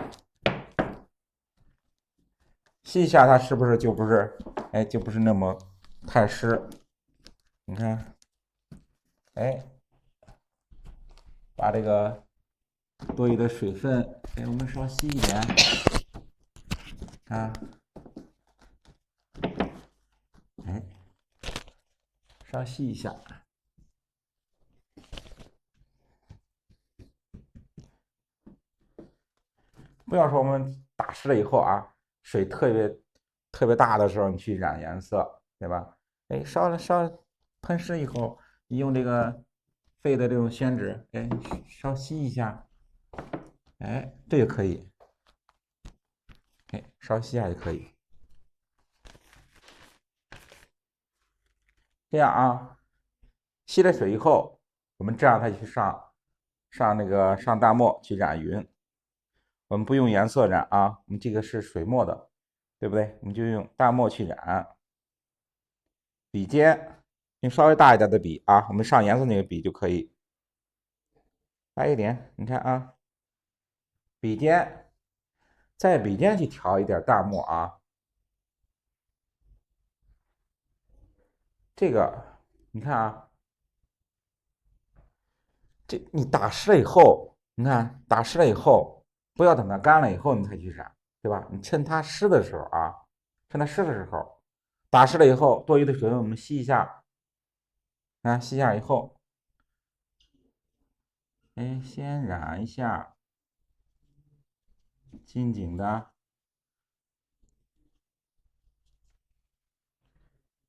吸一下它是不是就不是哎就不是那么太湿？你看，哎，把这个多余的水分，哎，我们稍吸一点，看，哎，稍吸一下。不要说我们打湿了以后啊，水特别大的时候，你去染颜色，对吧？哎，稍喷湿以后，你用这个废的这种宣纸，哎，稍吸一下，哎，这也可以，哎，稍吸一下也可以。这样啊，吸了水以后，我们这样它去上大墨去染云。我们不用颜色染啊，我们这个是水墨的，对不对？我们就用大墨去染。笔尖用稍微大一点的笔啊，我们上颜色那个笔就可以。来一点，你看啊，笔尖在笔尖去调一点大墨啊。这个你看啊，这你打湿了以后，你看打湿了以后，不要等它干了以后你才去染，对吧？你趁它湿的时候啊，趁它湿的时候，打湿了以后，多余的水分我们吸一下，啊，吸一下以后，哎，先染一下，紧紧的，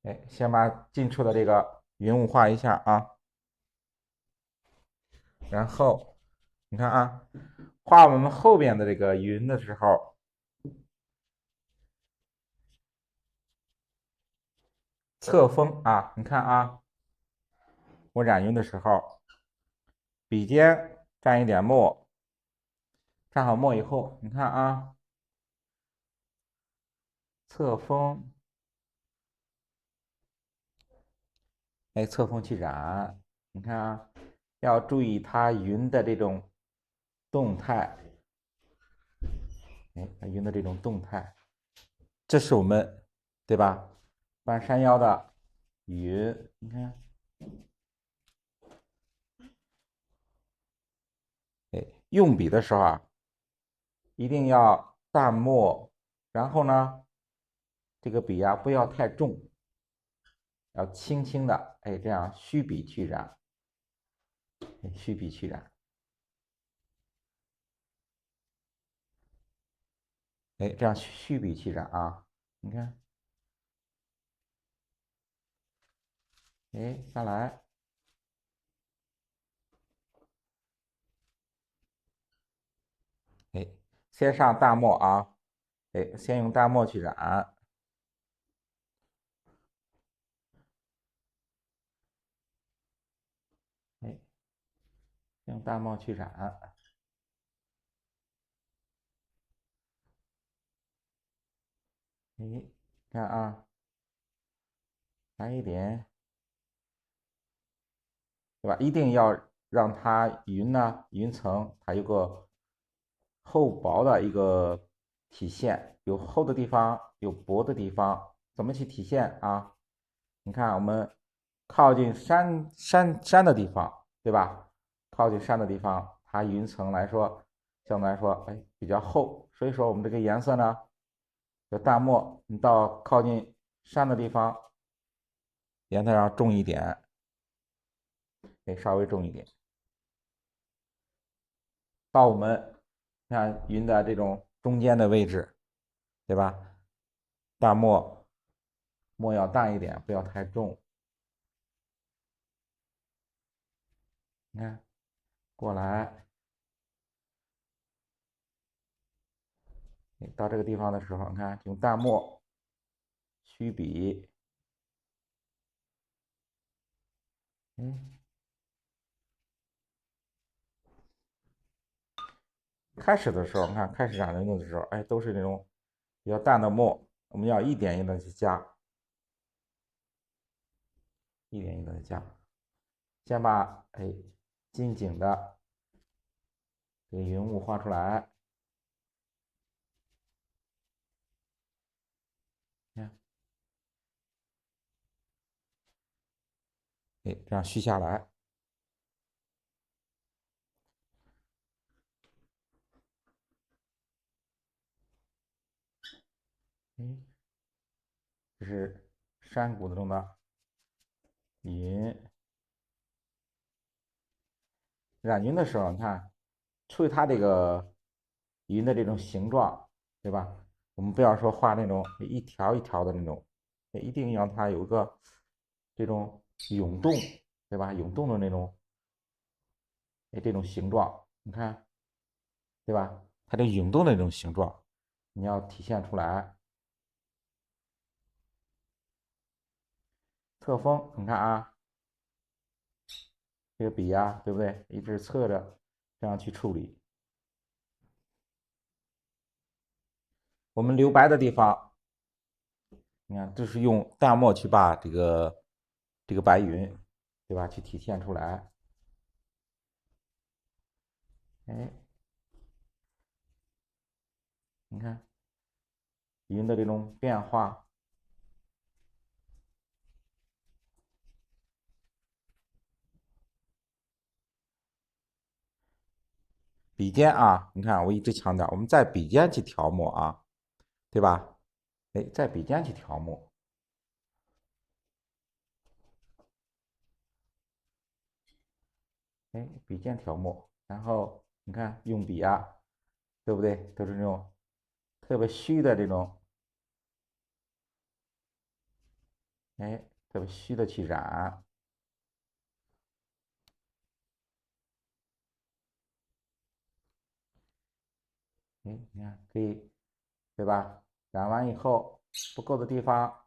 哎，先把进出的这个云雾画一下啊，然后你看啊，画我们后边的这个云的时候，侧锋啊，你看啊，我染云的时候，笔尖蘸一点墨，蘸好墨以后，你看啊，侧锋，哎，侧锋去染，你看啊，要注意它云的这种动态，哎，云的这种动态，这是我们对吧？半山腰的云，你看，哎，用笔的时候啊，一定要淡墨，然后呢，这个笔啊不要太重，要轻轻的，哎，这样虚笔去染，虚笔去染，哎，这样虚笔去染啊，你看，哎，下来，哎，先上大墨啊，哎，先用大墨去染，哎，用大墨去染，哎，看啊，来一点。对吧？一定要让它云呢，云层它有个厚薄的一个体现，有厚的地方，有薄的地方，怎么去体现啊？你看我们靠近山的地方，对吧？靠近山的地方，它云层来说相对来说，哎，比较厚，所以说我们这个颜色呢，这淡墨，你到靠近山的地方，颜色要重一点，哎，稍微重一点。到我们看云的这种中间的位置，对吧？大墨墨要淡一点，不要太重。你看过来，到这个地方的时候，你看用淡墨虚笔，嗯，开始的时候，你看开始染云的时候，哎，都是那种比较淡的墨，我们要一点一点的去加，一点一点的加。先把近景的这个云雾画出来，看，这样虚下来。这是山谷中的云。染云的时候，你看，出于它这个云的这种形状，对吧？我们不要说画那种一条一条的那种，一定要它有个这种涌动，对吧？涌动的那种，这种形状，你看，对吧？它这涌动的那种形状，你要体现出来。侧锋，你看啊，这个笔呀，对不对？一直侧着，这样去处理。我们留白的地方，你看，这是用淡墨去把这个白云，对吧？去体现出来。你看云的这种变化。笔尖啊，你看我一直强调，我们在笔尖去调墨啊，对吧？在笔尖去调墨。笔尖调墨，然后你看用笔啊，对不对？都是那种特别虚的这种，特别虚的去染。你看可以，对吧？染完以后不够的地方，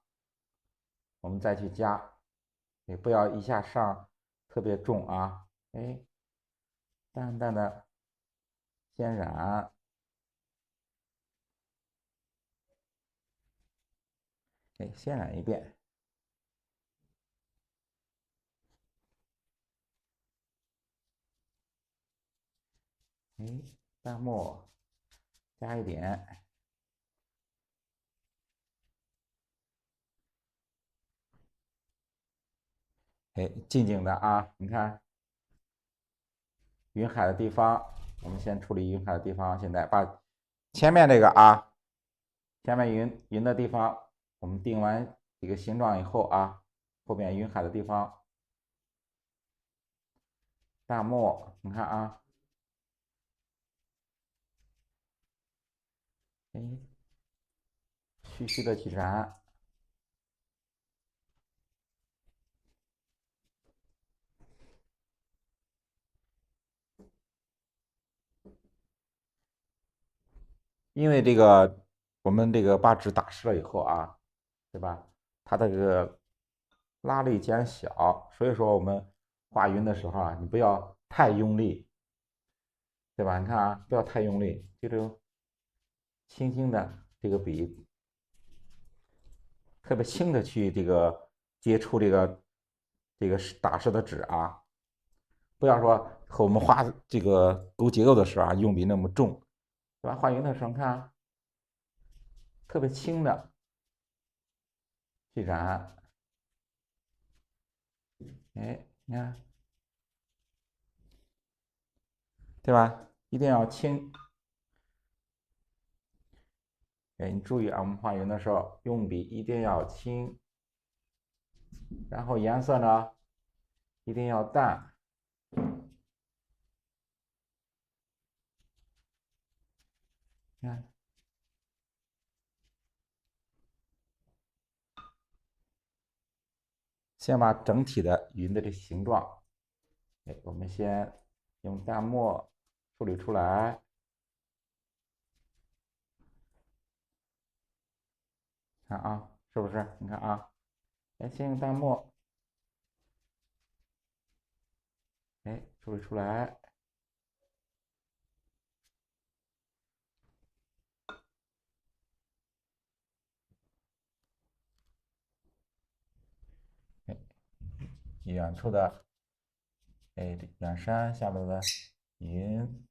我们再去加，也不要一下上特别重啊。淡淡的先染，先染一遍。淡墨加一点。近景的啊，你看云海的地方，我们先处理云海的地方。现在把前面这个啊，前面云的地方，我们定完几个形状以后啊，后边云海的地方，淡墨，你看啊，虚虚的去染。因为这个我们这个把纸打湿了以后啊，对吧？它的这个拉力减小，所以说我们画云的时候啊，你不要太用力，对吧？你看啊，不要太用力，就这种轻轻的这个笔，特别轻的去这个接触这个打湿的纸啊，不要说和我们画这个勾结构的时候啊，用笔那么重，对吧？画云的时候，看啊特别轻的去染。你看，对吧？一定要轻。你注意啊，我们画云的时候用笔一定要轻，然后颜色呢一定要淡。看，先把整体的云的这形状，我们先用淡墨处理出来。看啊，是不是？你看啊，先用淡墨，处理出来。远处的远山下面的云，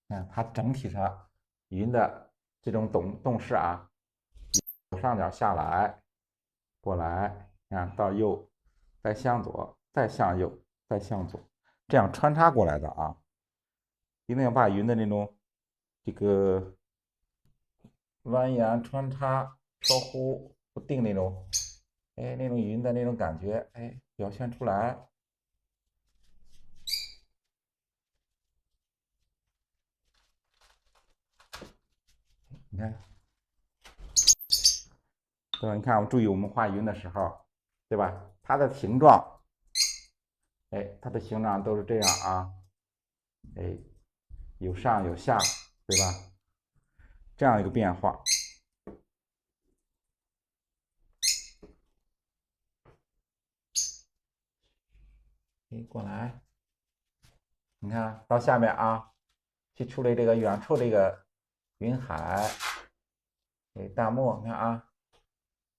看它整体上云的这种动势啊，左上角下来，过来，看到右，再向左，再向右，再向左，这样穿插过来的啊，一定要把云的那种这个蜿蜒穿插、飘忽不定那种，那种云的那种感觉，表现出来。你看，对吧？你看，我们注意我们画云的时候，对吧？它的形状，它的形状都是这样啊，有上有下，对吧？这样一个变化。过来，你看到下面啊，去处理这个远处这个云海，大漠，你看啊，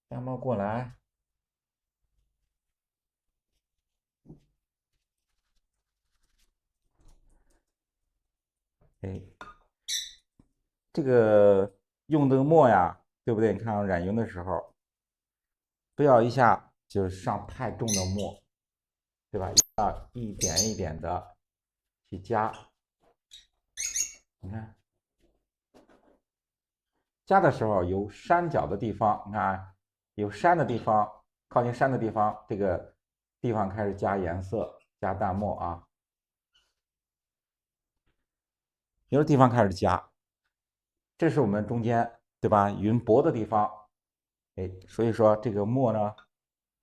大漠过来，这个用这个墨呀，对不对？你看染云的时候，不要一下就上太重的墨，对吧？要一点一点的去加。你看，加的时候有山脚的地方，你看有山的地方，靠近山的地方，这个地方开始加颜色，加淡墨啊。有的地方开始加，这是我们中间对吧？云薄的地方，所以说这个墨呢，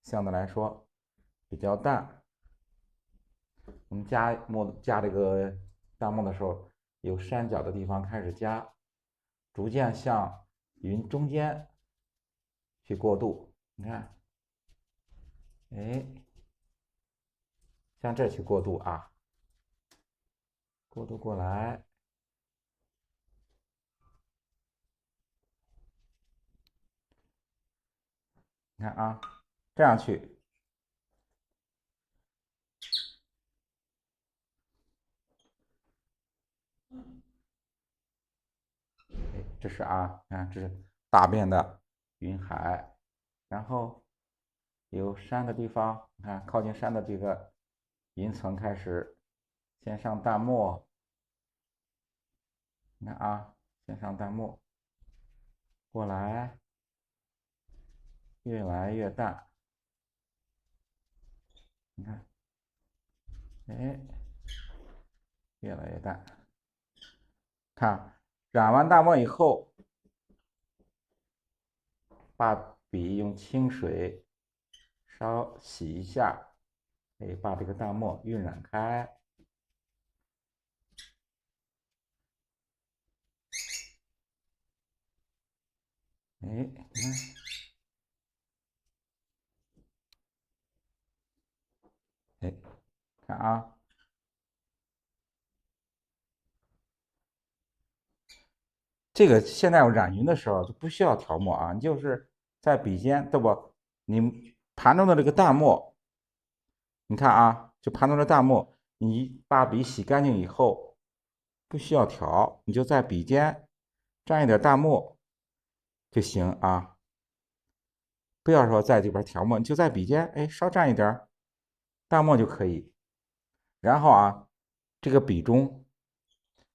相对来说比较淡。我们加这个淡墨的时候，有山脚的地方开始加，逐渐向云中间去过渡。你看，向这去过渡啊，过渡过来。你看啊，这样去，这是啊，看这是大片的云海，然后有山的地方，你看靠近山的这个云层开始先上淡墨，你看啊，先上淡墨，过来越来越淡，你看，越来越淡。看染完淡墨以后，把笔用清水稍洗一下，把这个淡墨晕染开。你看，看啊，这个现在染云的时候就不需要调墨啊，你就是在笔尖，对不？你盘中的这个淡墨，你看啊，就盘中的淡墨，你把笔洗干净以后，不需要调，你就在笔尖沾一点淡墨就行啊，不要说在这边调墨，你就在笔尖，稍沾一点淡墨就可以。然后啊，这个笔中，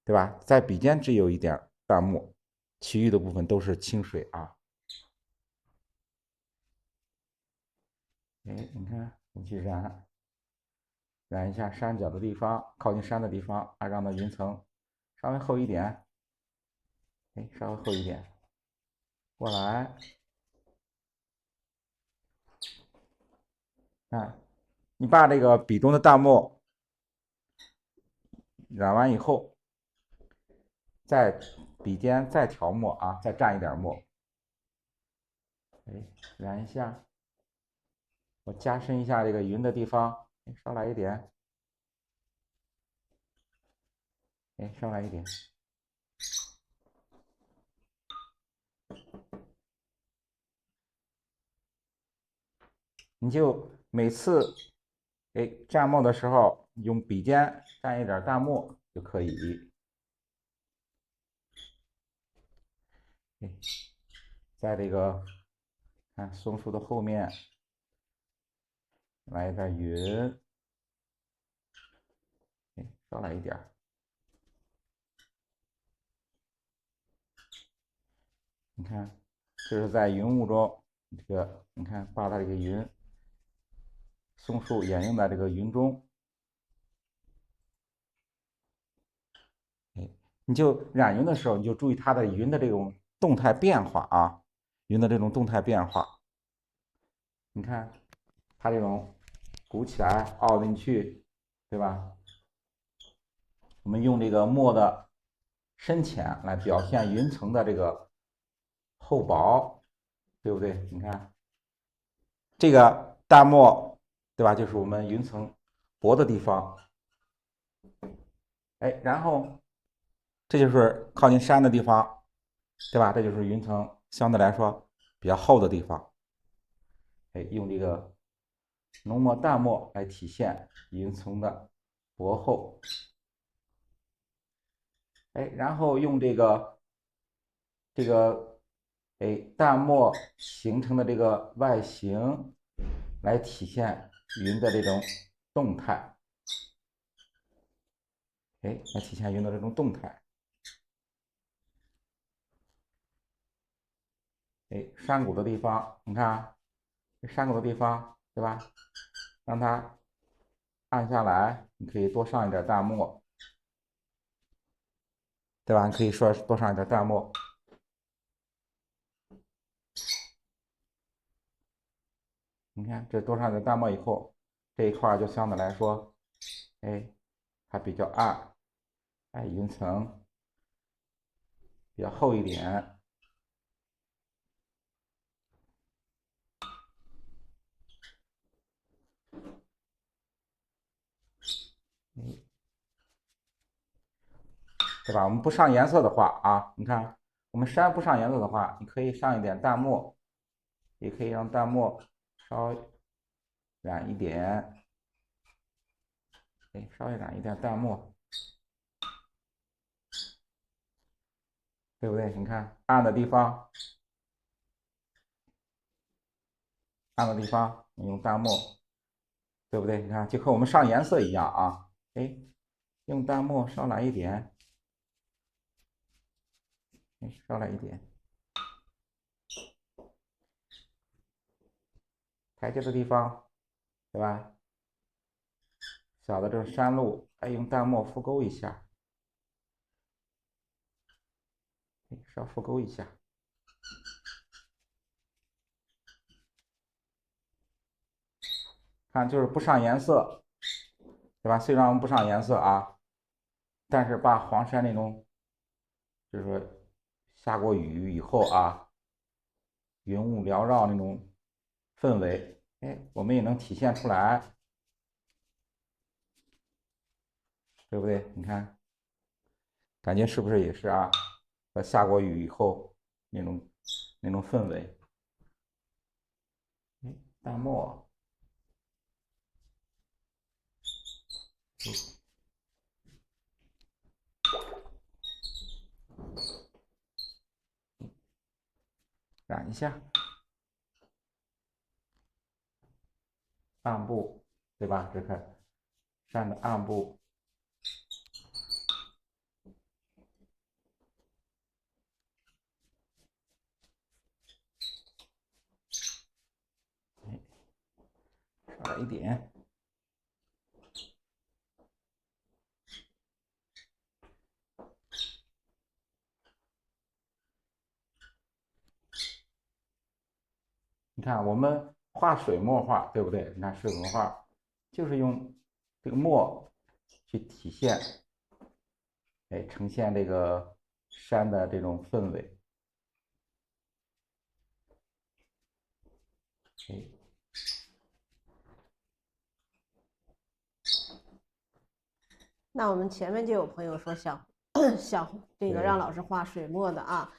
对吧？在笔尖只有一点淡墨，其余的部分都是清水啊。你看，你去染一下山脚的地方，靠近山的地方啊，让它云层稍微厚一点，稍微厚一点，过来，看，你把这个笔中的淡墨染完以后，在笔尖再调墨啊，再蘸一点墨，染一下，我加深一下这个云的地方，少来一点，少来一点。你就每次蘸墨的时候用笔尖蘸一点淡墨就可以。在这个看松树的后面来一点云，少来一点。你看，这是在云雾中，这个你看把它这个云，松树掩映在这个云中。你就染云的时候，你就注意它的云的这种动态变化啊，云的这种动态变化。你看，它这种鼓起来、凹进去，对吧？我们用这个墨的深浅来表现云层的这个厚薄，对不对？你看，这个淡墨，对吧？就是我们云层薄的地方。然后这就是靠近山的地方，对吧？这就是云层相对来说比较厚的地方。用这个浓墨淡墨来体现云层的薄厚。然后用这个淡墨形成的这个外形来体现云的这种动态。来体现云的这种动态。山谷的地方，你看山谷的地方，对吧？让它暗下来，你可以多上一点淡墨，对吧？你可以说多上一点淡墨。你看这多上一点淡墨以后，这一块就相对来说，它比较暗，云层比较厚一点。对吧？我们不上颜色的话啊，你看我们山不上颜色的话，你可以上一点淡墨，也可以让淡墨稍染一点，稍微染一点淡墨，对不对？你看暗的地方，你用淡墨，对不对？你看就和我们上颜色一样啊，用淡墨少来一点，少来一点。台阶的地方，对吧？小的这种山路，用淡墨浮勾一下，稍浮勾一下。看，就是不上颜色，对吧？虽然我们不上颜色啊，但是把黄山那种，就是说下过雨以后啊，云雾缭绕那种氛围，我们也能体现出来，对不对？你看，感觉是不是也是啊？下过雨以后那种氛围。淡墨，染一下，暗部，对吧？这个山的暗部。少来一点。你看，我们画水墨画，对不对？你看水墨画，就是用这个墨去体现，呈现这个山的这种氛围。那我们前面就有朋友说想这个让老师画水墨的啊。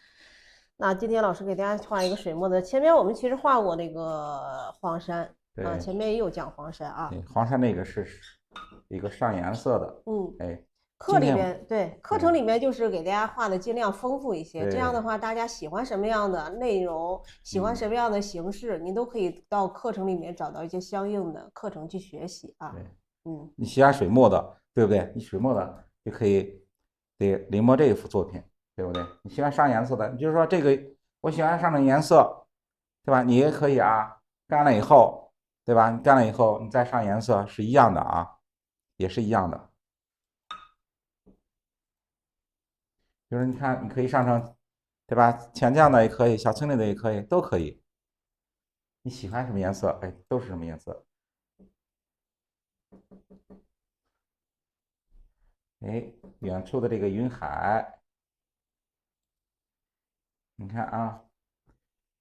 那今天老师给大家画一个水墨的。前面我们其实画过那个黄山，对，前面也有讲黄山啊。对，黄山那个是一个上颜色的。哎，课里面对课程里面就是给大家画的尽量丰富一些，这样的话大家喜欢什么样的内容，喜欢什么样的形式，您都可以到课程里面找到一些相应的课程去学习啊。对，你喜欢水墨的，对不对？你水墨的就可以对临摹这一幅作品，对不对？你喜欢上颜色的，你就是说这个我喜欢上的颜色，对吧？你也可以啊，干了以后，对吧？你干了以后你再上颜色是一样的啊，也是一样的。就是你看，你可以上成，对吧？浅酱的也可以，小青绿的也可以，都可以。你喜欢什么颜色，哎，都是什么颜色。哎，远处的这个云海，你看啊，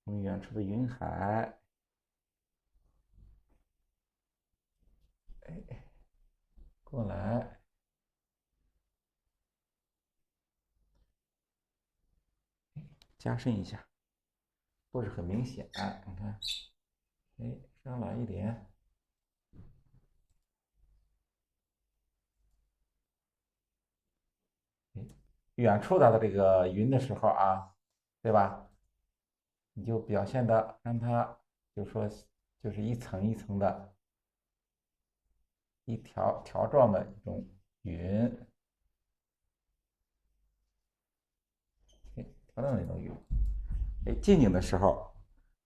远处的云海，哎，过来，加深一下，不是很明显，你看，哎，上来一点。远处的这个云的时候啊，对吧？你就表现的让它，就说就是一层一层的，一条条状的一种云，条状的那种云。哎，近景的时候，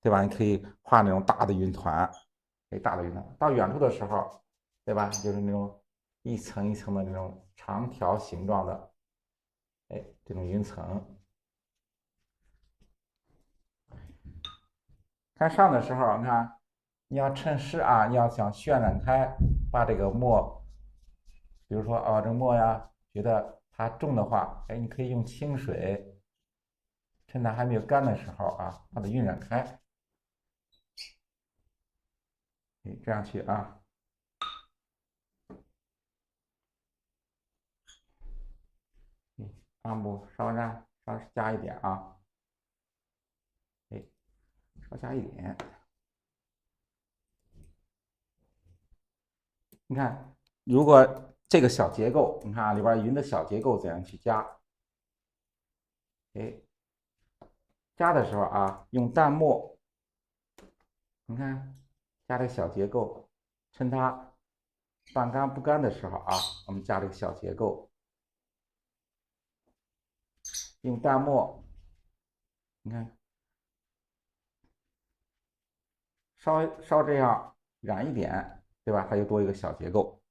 对吧？你可以画那种大的云团，哎，大的云团。到远处的时候，对吧？就是那种一层一层的那种长条形状的，哎，这种云层。看上的时候，你看，你要趁湿啊，你要想渲染开，把这个墨，比如说啊，这个墨呀，觉得它重的话，哎，你可以用清水，趁它还没有干的时候啊，把它晕染开。哎，这样去啊。暗部稍加一点啊，哎，稍加一点。你看，如果这个小结构，你看啊，里边云的小结构怎样去加？哎，加的时候啊，用淡墨，你看加这个小结构，趁它半干不干的时候啊，我们加这个小结构，用淡墨，你看稍这样染一点，对吧？它就多一个小结构。